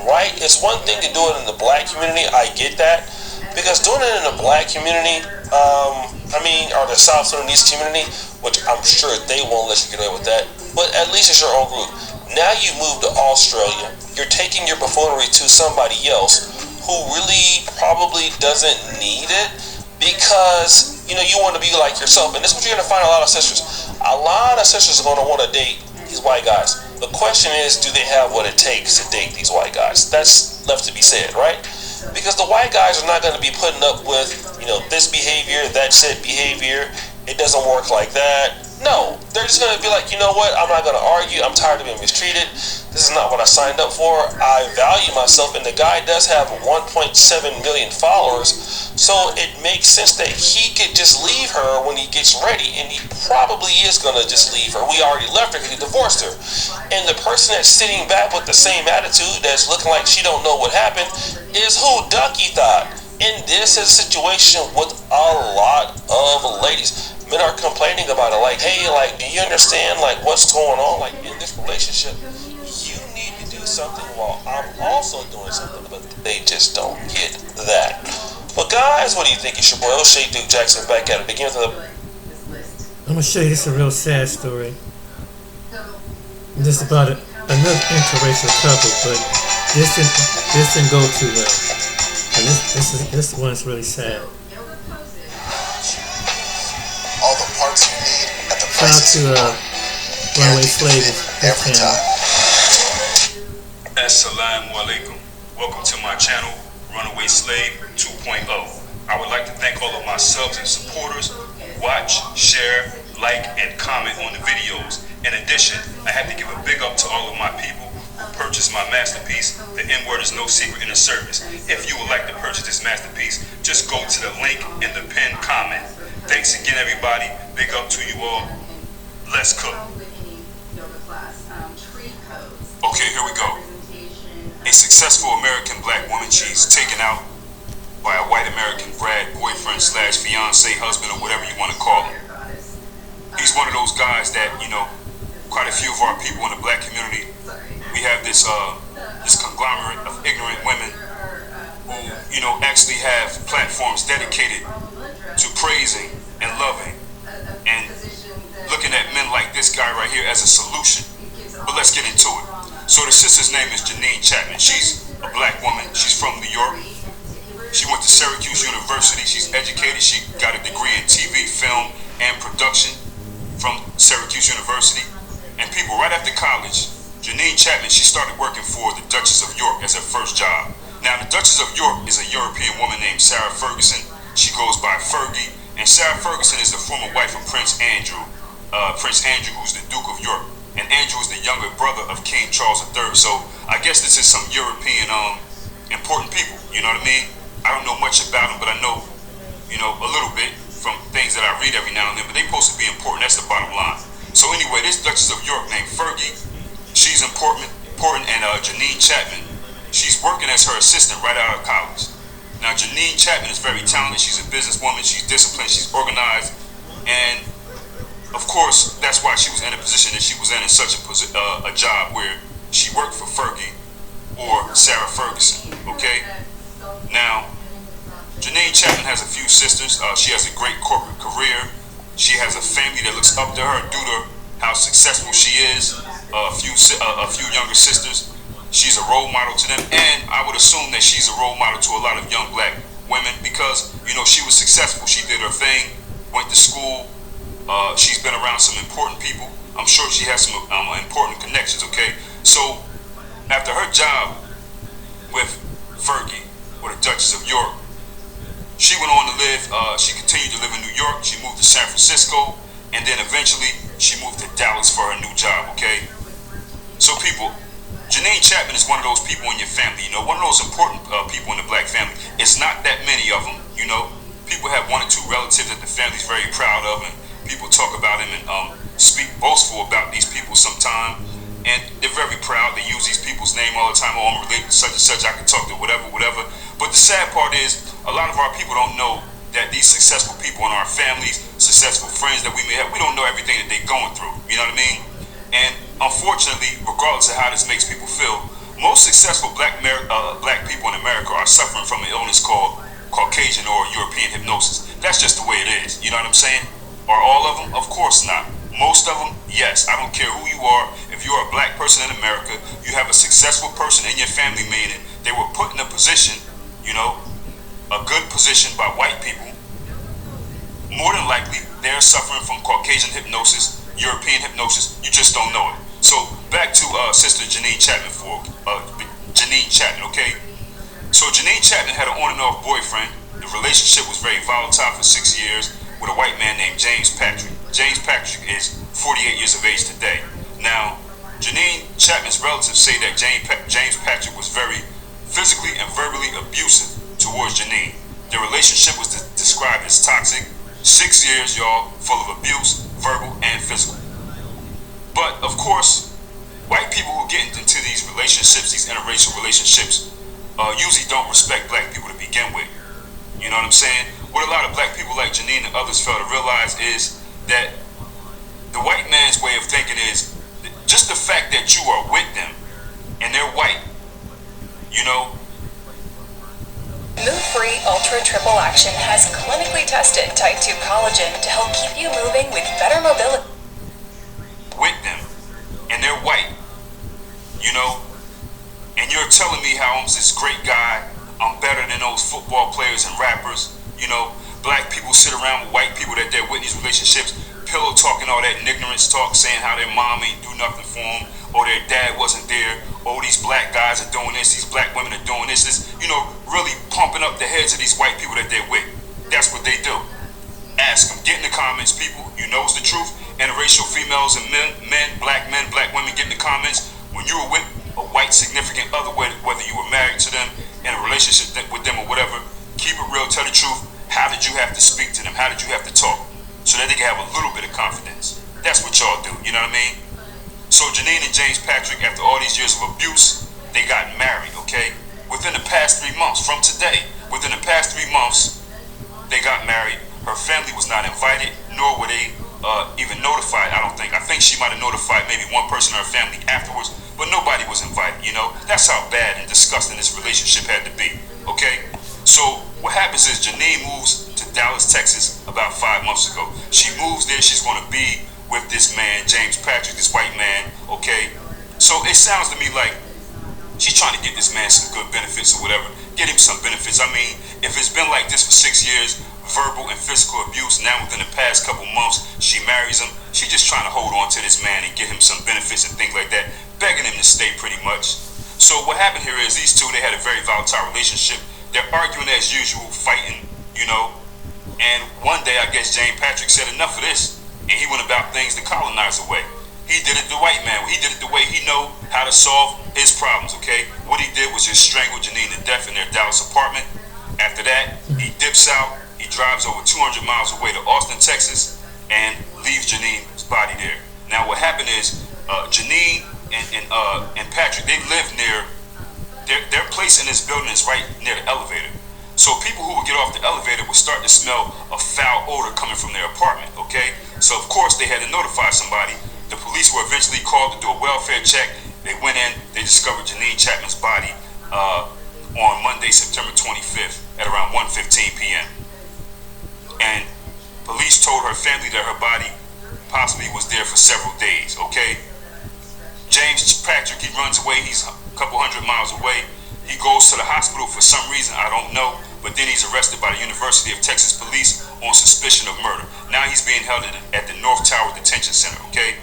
Speaker 13: right? It's one thing to do it in the black community. I get that. Because doing it in the black community, or the South Sudanese community, which I'm sure they won't let you get away with that, but at least it's your own group. Now you move to Australia. You're taking your buffoonery to somebody else who really probably doesn't need it, because, you know, you want to be like yourself. And this is what you're going to find a lot of sisters. A lot of sisters are going to want to date these white guys. The question is, do they have what it takes to date these white guys? That's left to be said, right? Because the white guys are not going to be putting up with, you know, this behavior, that said behavior. It doesn't work like that. No, they're just going to be like, you know what, I'm not going to argue. I'm tired of being mistreated. This is not what I signed up for. I value myself, and the guy does have 1.7 million followers, so it makes sense that he could just leave her when he gets ready, and he probably is going to just leave her. We already left her because he divorced her. And the person that's sitting back with the same attitude, that's looking like she don't know what happened, is who? Ducky Thought. And this is a situation with a lot of ladies. Men are complaining about it, like, hey, like, do you understand, like, what's going on, like, in this relationship? You need to do something while I'm also doing something, but they just don't get that. But guys, what do you think? It's your boy O'Shea Duke Jackson back at it. Begin with the...
Speaker 1: I'm gonna show you this is a real sad story. This is about another interracial couple, but this didn't go too well. And this one's really sad.
Speaker 15: All the parts you need at the
Speaker 1: price to Runaway Slave every time.
Speaker 16: Assalamu alaikum. Welcome to my channel, Runaway Slave 2.0. I would like to thank all of my subs and supporters who watch, share, like, and comment on the videos. In addition, I have to give a big up to all of my people who purchased my masterpiece, The N-Word is No Secret in the Service. If you would like to purchase this masterpiece, just go to the link in the pinned comment. Thanks again, everybody. Big up to you all. Let's cook. Okay, here we go. A successful American black woman, she's taken out by a white American grad boyfriend / fiance, husband, or whatever you want to call him. He's one of those guys that, you know, quite a few of our people in the black community, we have this conglomerate of ignorant women who, you know, actually have platforms dedicated to praising and loving and looking at men like this guy right here as a solution. But let's get into it. So the sister's name is Janine Chapman. She's a black woman. She's from New York. She went to Syracuse University. She's educated. She got a degree in TV, film, and production from Syracuse University. And people, right after college, Janine Chapman, she started working for the Duchess of York as her first job. Now, the Duchess of York is a European woman named Sarah Ferguson. She goes by Fergie. And Sarah Ferguson is the former wife of Prince Andrew. Prince Andrew, who's the Duke of York. And Andrew is the younger brother of King Charles III. So I guess this is some European important people, you know what I mean? I don't know much about them, but I know, you know, a little bit from things that I read every now and then, but they're supposed to be important. That's the bottom line. So anyway, this Duchess of York named Fergie, she's important, and Janine Chapman, she's working as her assistant right out of college. Now, Janine Chapman is very talented. She's a businesswoman. She's disciplined. She's organized. And, of course, that's why she was in a position that she was in such a job where she worked for Fergie or Sarah Ferguson, okay? Now, Janine Chapman has a few sisters. She has a great corporate career. She has a family that looks up to her due to how successful she is. A few younger sisters. She's a role model to them, and I would assume that she's a role model to a lot of young black women because, you know, she was successful. She did her thing, went to school. She's been around some important people. I'm sure she has some important connections, okay? So, after her job with Fergie, or the Duchess of York, she went on to live, she continued to live in New York. She moved to San Francisco, and then eventually she moved to Dallas for her new job, okay? So people, Janine Chapman is one of those people in your family, you know, one of those important people in the black family. It's not that many of them, you know. People have one or two relatives that the family's very proud of, and people talk about him and speak boastful about these people sometime. And they're very proud. They use these people's name all the time. Oh, I'm related to such and such. I can talk to whatever. But the sad part is, a lot of our people don't know that these successful people in our families, successful friends that we may have, we don't know everything that they're going through. You know what I mean? And unfortunately, regardless of how this makes people feel, most successful black people in America are suffering from an illness called Caucasian or European hypnosis. That's just the way it is. You know what I'm saying? Are all of them? Of course not. Most of them, yes. I don't care who you are. If you're a black person in America, you have a successful person in your family, meaning they were put in a position, you know, a good position by white people. More than likely, they're suffering from Caucasian hypnosis, European hypnosis. You just don't know it. So back to Sister Janine Chapman okay? So Janine Chapman had an on and off boyfriend. The relationship was very volatile for 6 years with a white man named James Patrick. James Patrick is 48 years of age today. Now, Janine Chapman's relatives say that James Patrick was very physically and verbally abusive towards Janine. Their relationship was described as toxic. 6 years, y'all, full of abuse, verbal and physical. But, of course, white people who get into these relationships, these interracial relationships, usually don't respect black people to begin with. You know what I'm saying? What a lot of black people like Janine and others fail to realize is that the white man's way of thinking is just the fact that you are with them and they're white, you know.
Speaker 17: Move Free Ultra Triple Action has clinically tested type 2 collagen to help keep you moving with better mobility.
Speaker 16: With them and they're white, you know, and you're telling me how I'm this great guy, I'm better than those football players and rappers. You know, black people sit around with white people that they're with these relationships, pillow talking all that ignorance talk, saying how their mom ain't do nothing for them, or their dad wasn't there, or these black guys are doing this, these black women are doing this, you know, really pumping up the heads of these white people that they're with. That's what they do. Ask them, get in the comments, people, you know it's the truth. Interracial females and men, black women, get in the comments. When you were with a white significant other, whether you were married to them, in a relationship with them or whatever, keep it real, tell the truth. How did you have to speak to them? How did you have to talk? So that they can have a little bit of confidence. That's what y'all do, you know what I mean? So Janine and James Patrick, after all these years of abuse, they got married, okay? Within the past 3 months, from today, within the past 3 months, they got married. Her family was not invited, nor were they even notified, I don't think. I think she might have notified maybe one person in her family afterwards, but nobody was invited, you know? That's how bad and disgusting this relationship had to be, okay? So what happens is Janine moves to Dallas, Texas about 5 months ago. She moves there, she's gonna be with this man, James Patrick, this white man, okay? So it sounds to me like she's trying to get this man some good benefits or whatever. Get him some benefits. I mean, if it's been like this for 6 years, verbal and physical abuse, now within the past couple months, she marries him. She's just trying to hold on to this man and get him some benefits and things like that, begging him to stay pretty much. So what happened here is these two, they had a very volatile relationship. They're arguing as usual, fighting, you know. And one day, I guess James Patrick said enough of this, and he went about things the colonizer way. He did it the white man. He did it the way he know how to solve his problems, okay? What he did was just strangle Janine to death in their Dallas apartment. After that, he dips out. He drives over 200 miles away to Austin, Texas, and leaves Janine's body there. Now what happened is Janine and Patrick, they live near their place in this building is right near the elevator. So people who would get off the elevator would start to smell a foul odor coming from their apartment, okay? So of course they had to notify somebody. The police were eventually called to do a welfare check. They went in, they discovered Janine Chapman's body on Monday, September 25th at around 1:15 p.m. And police told her family that her body possibly was there for several days, okay? James Patrick, he runs away, he's a couple hundred miles away. He goes to the hospital for some reason, I don't know, but then he's arrested by the University of Texas Police on suspicion of murder. Now he's being held at the North Tower Detention Center, okay?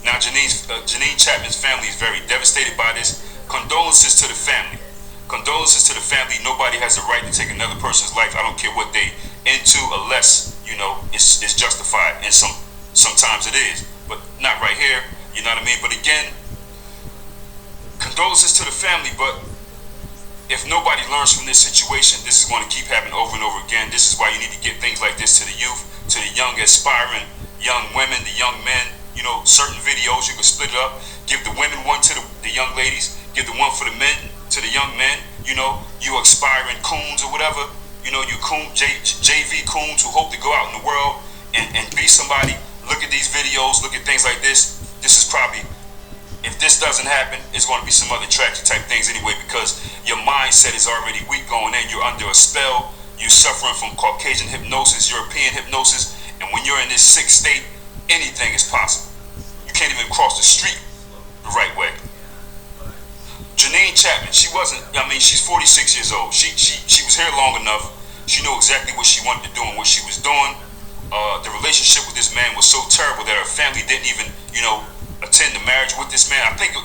Speaker 16: Now Janine Chapman's family is very devastated by this. Condolences to the family. Condolences to the family. Nobody has the right to take another person's life. I don't care what they into, unless, you know, it's justified. And sometimes it is, but not right here. You know what I mean? But again, condolences to the family, but if nobody learns from this situation, this is going to keep happening over and over again. This is why you need to get things like this to the youth, to the young aspiring young women, the young men. You know, certain videos, you can split it up. Give the women one to the young ladies. Give the one for the men to the young men. You know, you aspiring coons or whatever. You know, you coon, JV coons who hope to go out in the world and be somebody. Look at these videos. Look at things like this. This is probably, if this doesn't happen, it's going to be some other tragic type things anyway, because your mindset is already weak going in. You're under a spell. You're suffering from Caucasian hypnosis, European hypnosis. And when you're in this sick state, anything is possible. You can't even cross the street the right way. Janine Chapman, she's 46 years old. She was here long enough. She knew exactly what she wanted to do and what she was doing. The relationship with this man was so terrible that her family didn't even, you know, attend the marriage with this man. I think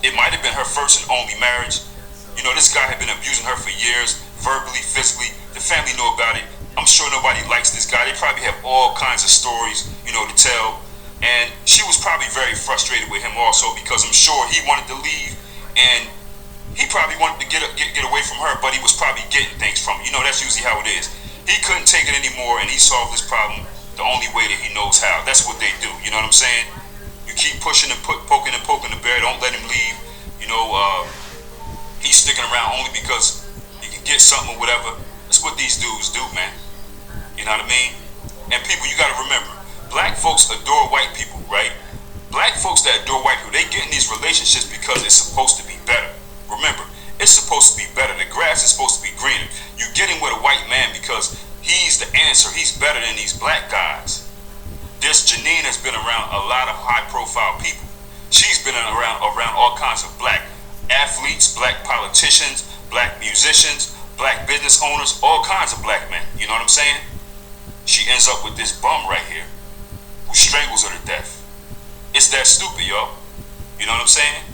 Speaker 16: it might have been her first and only marriage. You know, this guy had been abusing her for years, verbally, physically. The family knew about it. I'm sure nobody likes this guy. They probably have all kinds of stories, you know, to tell. And she was probably very frustrated with him also, because I'm sure he wanted to leave and he probably wanted to get away from her, but he was probably getting things from her. You know, that's usually how it is. He couldn't take it anymore, and he solved this problem the only way that he knows how. That's what they do. You know what I'm saying? You keep pushing and poking the bear. Don't let him leave. You know, he's sticking around only because he can get something or whatever. That's what these dudes do, man. You know what I mean? And people, you got to remember, black folks adore white people, right? Black folks that adore white people, they get in these relationships because it's supposed to be better. Remember, it's supposed to be better. The grass is supposed to be greener. You get in with a white man because he's the answer. He's better than these black guys. This Janine has been around a lot of high-profile people. She's been around all kinds of black athletes, black politicians, black musicians, black business owners, all kinds of black men. You know what I'm saying? She ends up with this bum right here who strangles her to death. It's that stupid, y'all. You know what I'm saying?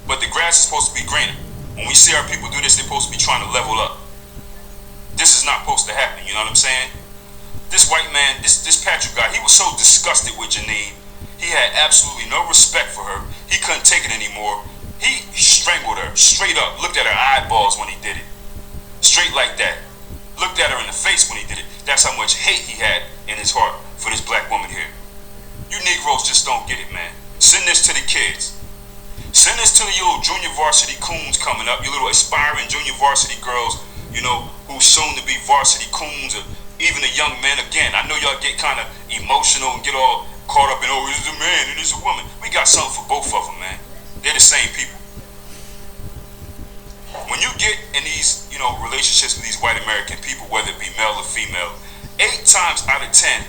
Speaker 16: But the grass is supposed to be greener. When we see our people do this, they're supposed to be trying to level up. This is not supposed to happen, you know what I'm saying? This white man, this Patrick guy, he was so disgusted with Janine. He had absolutely no respect for her. He couldn't take it anymore. He strangled her straight up. Looked at her eyeballs when he did it. Straight like that. Looked at her in the face when he did it. That's how much hate he had in his heart for this black woman here. You Negroes just don't get it, man. Send this to the kids. Send this to the little junior varsity coons coming up, you little aspiring junior varsity girls, you know, who's soon to be varsity coons, or even the young men. Again, I know y'all get kind of emotional and get all caught up in, oh, this is a man and this is a woman. We got something for both of them, man. They're the same people. When you get in these, you know, relationships with these white American people, whether it be male or female, 8 times out of 10,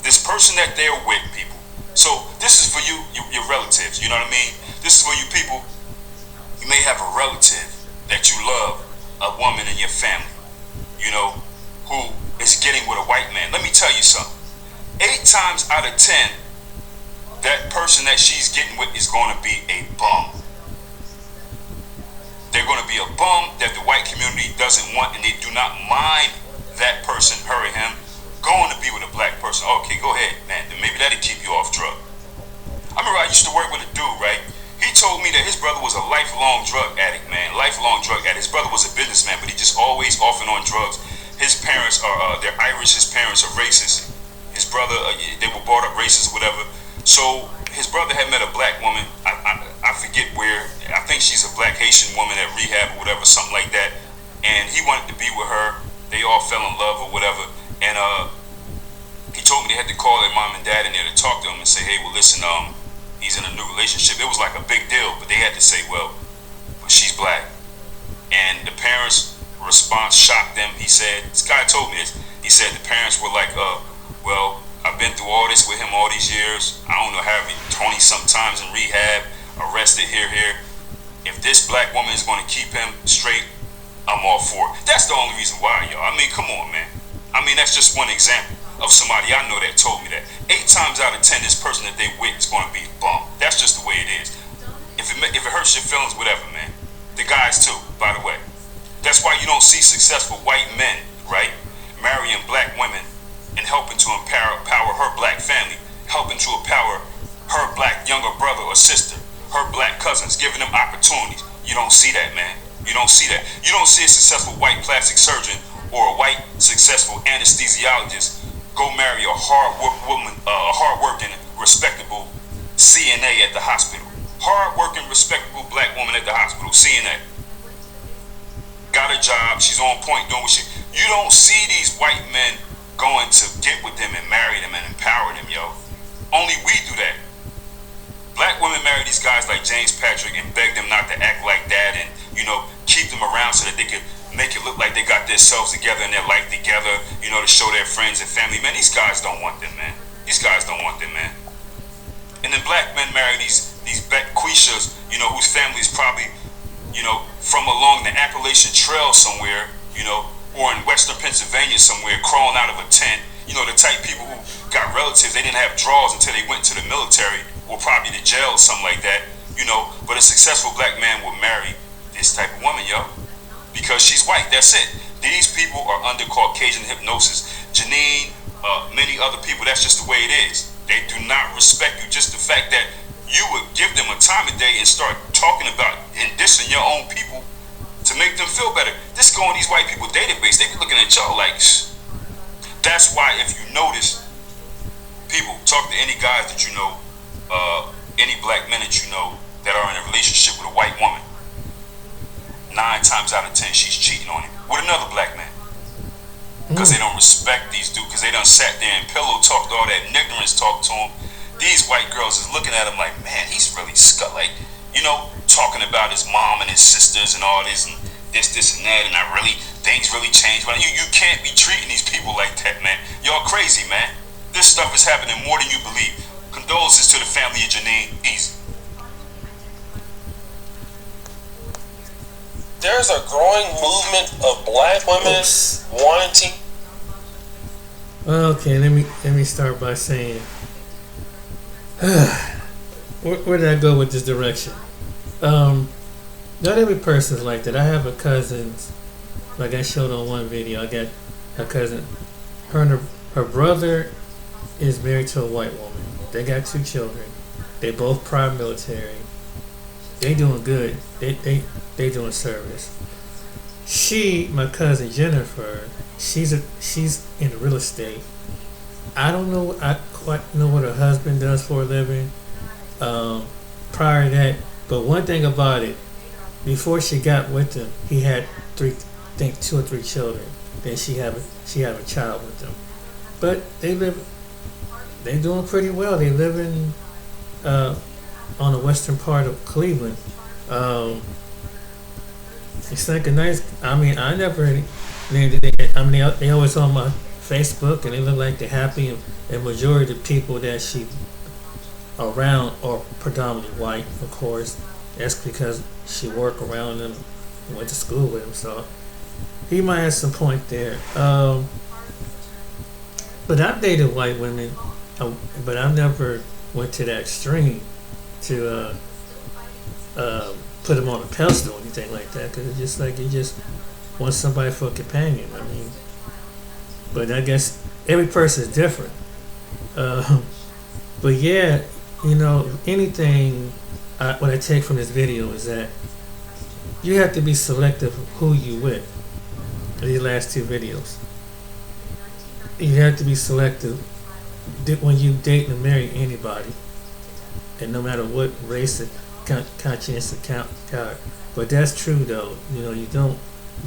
Speaker 16: this person that they're with, people. So this is for you, your relatives, you know what I mean? This is for you people. You may have a relative that you love, a woman in your family, you know, who is getting with a white man. Let me tell you something. 8 times out of 10, that person that she's getting with is going to be a bum. They're going to be a bum that the white community doesn't want, and they do not mind that person, her or him, going to be with a black person. Okay, go ahead, man. Maybe that'll keep you off drug. I remember I used to work with a dude, right? He told me that his brother was a lifelong drug addict, man. Lifelong drug addict. His brother was a businessman, but he just always off and on drugs. His parents are, they're Irish. His parents are racist. His brother, they were brought up racist, whatever. So his brother had met a black woman. I forget where. I think she's a black Haitian woman at rehab or whatever, something like that. And he wanted to be with her. They all fell in love or whatever. And he told me they had to call their mom and dad in there to talk to him and say, hey, well, listen, he's in a new relationship. It was like a big deal, but they had to say, well, she's black. And the parents' response shocked them. He said, this guy told me this. He said the parents were like, well, I've been through all this with him all these years. I don't know how many, 20 sometimes in rehab, arrested here. If this black woman is going to keep him straight, I'm all for it. That's the only reason why, y'all. I mean, come on, man. I mean, that's just one example of somebody I know that told me that. 8 times out of 10, this person that they with is going to be bummed. That's just the way it is. If it hurts your feelings, whatever, man. The guys too, by the way. That's why you don't see successful white men, right, marrying black women and helping to empower her black family, helping to empower her black younger brother or sister, her black cousins, giving them opportunities. You don't see that, man. You don't see that. You don't see a successful white plastic surgeon or a white successful anesthesiologist go marry a hard-working, respectable CNA at the hospital. Hard-working, respectable black woman at the hospital, CNA. Got a job, she's on point doing what she... You don't see these white men going to get with them and marry them and empower them, yo. Only we do that. Black women marry these guys like James Patrick and beg them not to act like that and, keep them around so that they could make it look like they got themselves together and their life together, to show their friends and family. Man, these guys don't want them, man. These guys don't want them, man. And then black men marry these Quishas, whose family is probably, from along the Appalachian Trail somewhere, or in Western Pennsylvania somewhere, crawling out of a tent. The type people who got relatives, they didn't have drawers until they went to the military or probably to jail or something like that, But a successful black man would marry this type of woman, yo, because she's white. That's it. These people are under Caucasian hypnosis. Janine, many other people, that's just the way it is. They do not respect you. Just the fact that you would give them a time of day and start talking about and dissing your own people to make them feel better. This go on these white people database. They be looking at y'all like, that's why if you notice, people, talk to any guys that you know, any black men that you know that are in a relationship with a white woman. 9 times out of 10, she's cheating on him with another black man. Because they don't respect these dudes, because they done sat there and pillow talked all that ignorance talk to him. These white girls is looking at him like, man, he's really talking about his mom and his sisters and all this and this and that, and things really changed. But you can't be treating these people like that, man. Y'all crazy, man. This stuff is happening more than you believe. Condolences to the family of Janine. Easy.
Speaker 13: There's a growing movement of black women wanting.
Speaker 1: Okay, let me start by saying, where did I go with this direction? Not every person's like that. I have a cousin, like I showed on one video. I got a cousin. Her and her brother is married to a white woman. They got 2 children. They both prior military. They doing good. They doing service. My cousin Jennifer, she's in real estate. I don't know. I quite know what her husband does for a living. Prior to that, but one thing about it, before she got with him, he had 2 or 3 children. Then she have a child with them. But they doing pretty well. They live in on the western part of Cleveland. It's like a nice. I never. They always on my Facebook, and they look like they're happy. And majority of the people that she around are predominantly white, of course. That's because she worked around them, went to school with him. So he might have some point there. But I've dated white women, but I never went to that extreme to put them on a pedestal or anything like that, because it's just like you just want somebody for a companion. But I guess every person is different. But yeah, anything what I take from this video is that you have to be selective of who you with. These last 2 videos, you have to be selective when you date and marry anybody. and no matter what race or conscience account. But that's true though. You know, you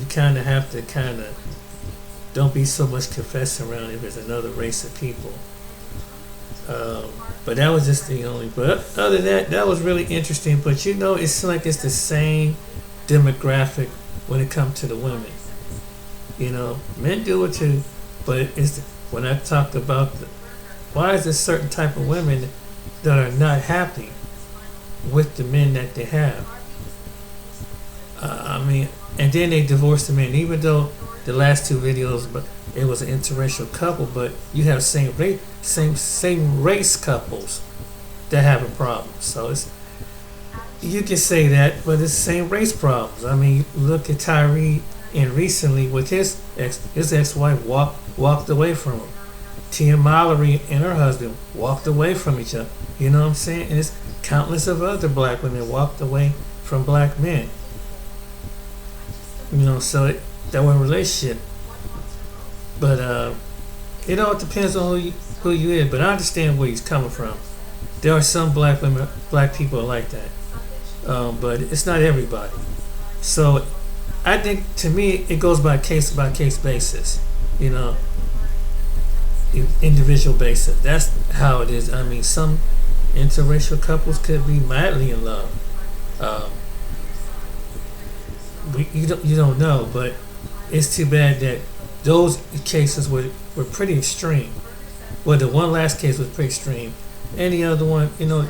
Speaker 1: kind of have to don't be so much confessing around if there's another race of people. But that was just the only. But other than that, that was really interesting. But you know, it's like it's the same demographic when it comes to the women. You know, men do it too, but when I talked about why is there certain type of women that are not happy with the men that they have? I mean, and then they divorce the men, even though the last two videos, but it was an interracial couple, but you have same race couples that have a problem. So you can say that, but it's same race problems. I mean, look at Tyree, and recently with his ex-wife walked away from him. Tia Mallory and her husband walked away from each other. You know what I'm saying? And it's countless of other black women walked away from black men. You know, so that was a relationship. But it all depends on who you is. But I understand where he's coming from. There are some black people like that, but it's not everybody. So I think, to me, it goes by case basis. You know, individual basis. That's how it is. I mean, some interracial couples could be madly in love. You don't know, but it's too bad that those cases were pretty extreme. Well, the one last case was pretty extreme. Any other one, you know,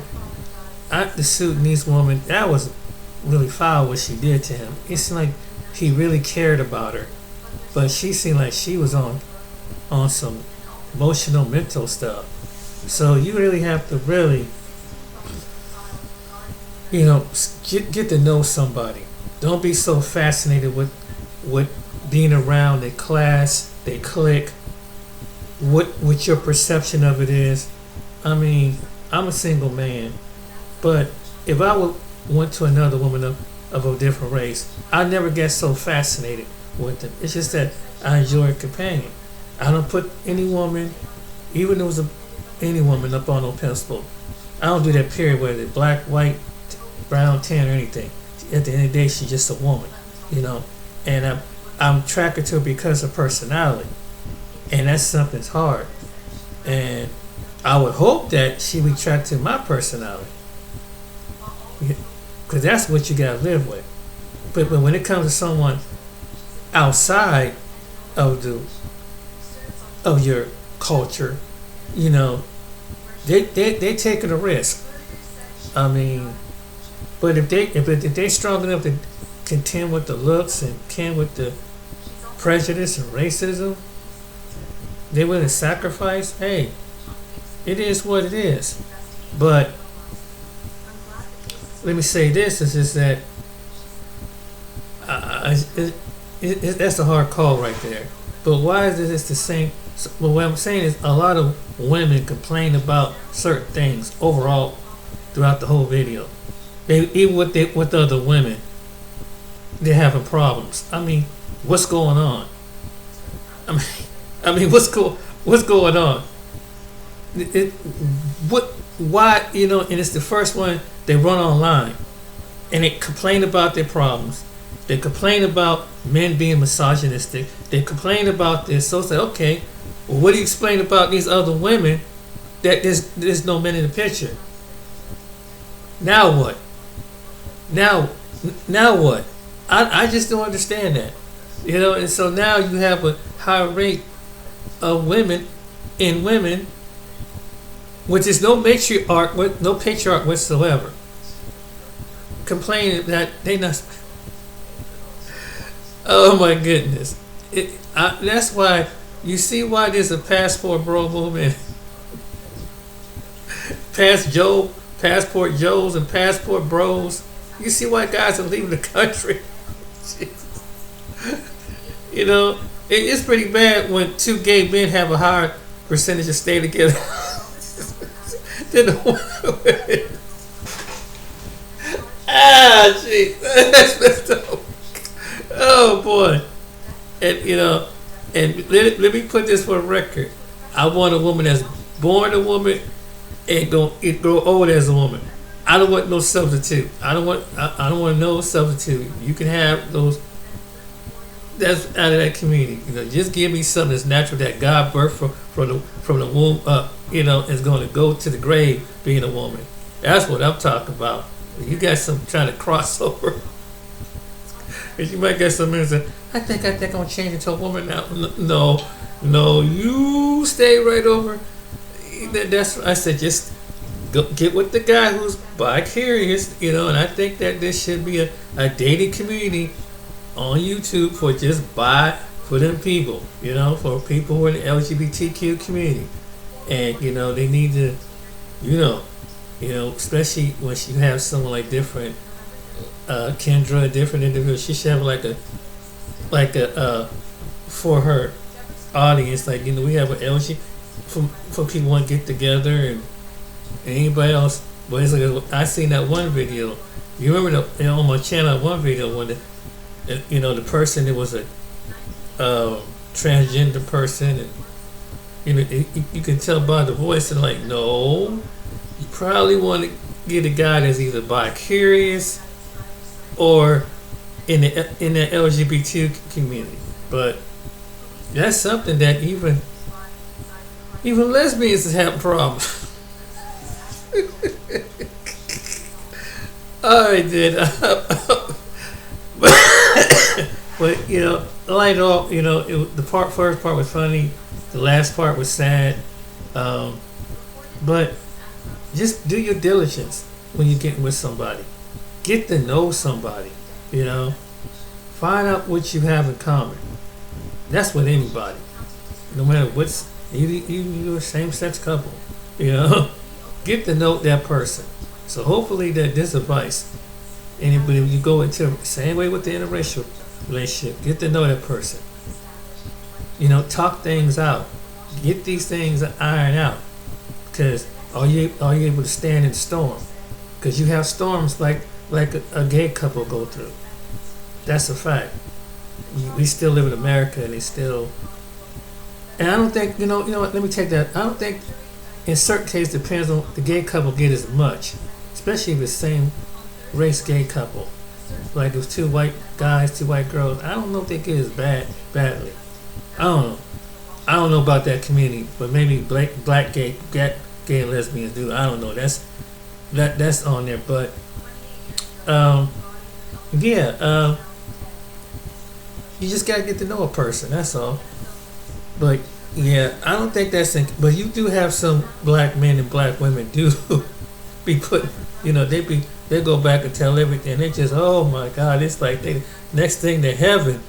Speaker 1: the Sudanese woman, that was really foul what she did to him. It seemed like he really cared about her, but she seemed like she was on some emotional, mental stuff. So you really have to you know, get to know somebody. Don't be so fascinated with being around their class, their clique, what your perception of it is. I mean, I'm a single man, but if I went to another woman of a different race, I never get so fascinated with them. It's just that I enjoy a companion. I don't put any woman, even if it was any woman, up on no pedestal. I don't do that period whether it's black, white, brown, tan, or anything. At the end of the day, she's just a woman, you know. And I'm attracted to her because of personality, and that's something's hard. And I would hope that she would attract to my personality, because that's what you gotta live with. But when it comes to someone outside of your culture, you know, they taking a risk. I mean, but if they strong enough to contend with the looks and contend with the prejudice and racism, they willing to sacrifice. Hey, it is what it is. But let me say this: is just that that's a hard call right there. But why is this the same? Well, what I'm saying is a lot of women complain about certain things overall throughout the whole video. Even with other women, they're having problems. I mean, what's going on? I mean, what's going on? Why, you know? And it's the first one they run online, and they complain about their problems. They complain about men being misogynistic. They complain about this. So say, okay, well, what do you explain about these other women that there's no men in the picture? Now what? Now what? I just don't understand that. You know, and so now you have a high rate of women, which is no patriarch whatsoever, complaining that they not. Oh my goodness! That's why you see why there's a passport bro movement. Passport Joes and passport bros. You see why guys are leaving the country. You know, it's pretty bad when two gay men have a higher percentage of stay together than the women. Jeez, that's messed up. Oh boy, and you know, and let me put this for a record. I want a woman that's born a woman and it grow old as a woman. I don't want no substitute. I don't want no substitute. You can have those. That's out of that community. Just give me something that's natural that God birthed from the womb up. Is going to go to the grave being a woman. That's what I'm talking about. You got some trying to cross over. You might get some men say, I think I'm gonna change into a woman now. No, you stay right over. That's what I said. Just go get with the guy who's bi-curious, and I think that this should be a dating community on YouTube for for them people, for people who are in the LGBTQ community, and they need to, especially when you have someone like different. Kendra, different individuals. She should have like a for her audience. Like we have an LG for people want to get together and anybody else. But it's like I seen that one video. You remember on my channel one video when the person it was a transgender person and you can tell by the voice and like no, you probably want to get a guy that's either bi-curious or in the LGBT community, but that's something that even lesbians have problems. All right, then. But light off. The first part was funny, the last part was sad, but just do your diligence when you get with somebody. Get to know somebody, Find out what you have in common. That's with anybody. No matter what's you're a same-sex couple, Get to know that person. So hopefully that this advice, and if you go into the same way with the interracial relationship, get to know that person. Talk things out. Get these things ironed out. Because are you able to stand in the storm? Because you have storms like a gay couple go through. That's a fact. We still live in America, and and I don't think what, let me take that. I don't think in certain cases depends on the gay couple get as much, especially if it's same race gay couple. Like if two white guys, two white girls, I don't know if they get as badly. I don't know. I don't know about that community, but maybe black gay and lesbians do. I don't know. That's on there, but you just gotta get to know a person. That's all. But yeah, I don't think but you do have some black men and black women do be put. They go back and tell everything. They just, oh my God, it's like they next thing to heaven.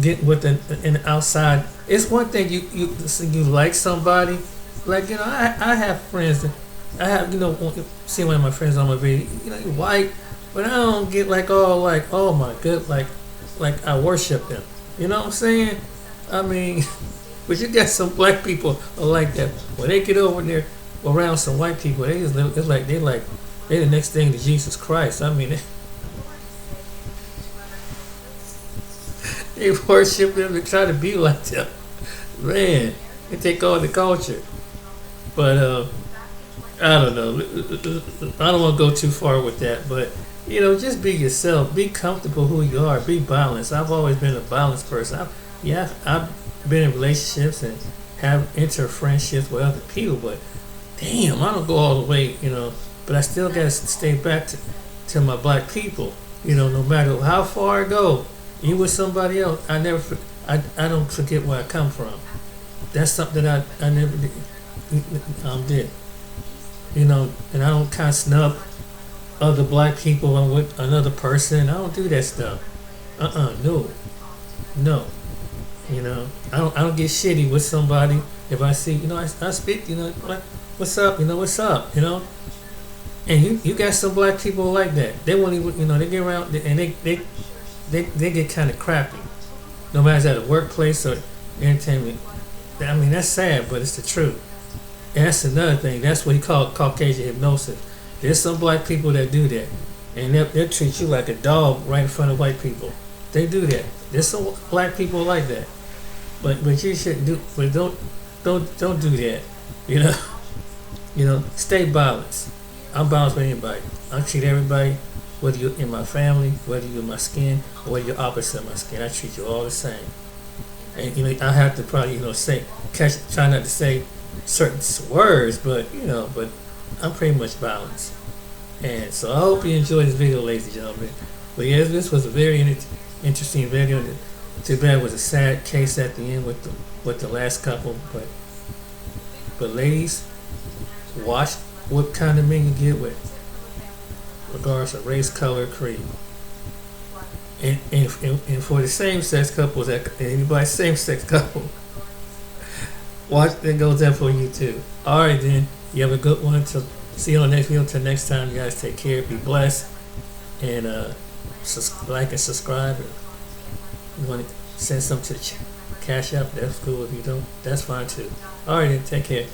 Speaker 1: Get with an outside. It's one thing you like somebody. Like I have friends that I have see one of my friends on my video. You're white, but I don't get like all like oh my good like I worship them. You know what I'm saying? I mean, but you got some black people are like that. When they get over there around some white people, they just it's like they're the next thing to Jesus Christ. I mean, they worship them and try to be like them. Man, they take all the culture. But I don't know. I don't want to go too far with that. But just be yourself. Be comfortable who you are. Be balanced. I've always been a balanced person. I've been in relationships and have friendships with other people. But damn, I don't go all the way. But I still gotta stay back to my black people. No matter how far I go, even with somebody else, I don't forget where I come from. That's something that I never did. And I don't kind of snub other black people and with another person. I don't do that stuff. No. I don't get shitty with somebody if I see. I speak. What's up? What's up? And you got some black people like that. They won't even. They get around and they get kind of crappy. No matter if it's at a workplace or entertainment. I mean, that's sad, but it's the truth. And that's another thing. That's what he called Caucasian hypnosis. There's some black people that do that. And they'll treat you like a dog right in front of white people. They do that. There's some black people like that. But you shouldn't do. But don't do that. stay balanced. I'm balanced with anybody. I treat everybody, whether you're in my family, whether you're in my skin, or whether you're opposite of my skin. I treat you all the same. And I have to probably try not to say certain words, but but I'm pretty much balanced. And so I hope you enjoyed this video, ladies and gentlemen. But yeah, this was a very interesting video. Too bad it was a sad case at the end with the last couple, but ladies, watch what kind of men you get with, regardless of race, color, creed. And for the same-sex couples, anybody same-sex couple, watch that goes there for you too. Alright then, you have a good one. Till see you on the next video. Till next time, you guys take care, be blessed, and like and subscribe. You want to send something to the Cash App, that's cool. If you don't, that's fine too. Alright then, take care.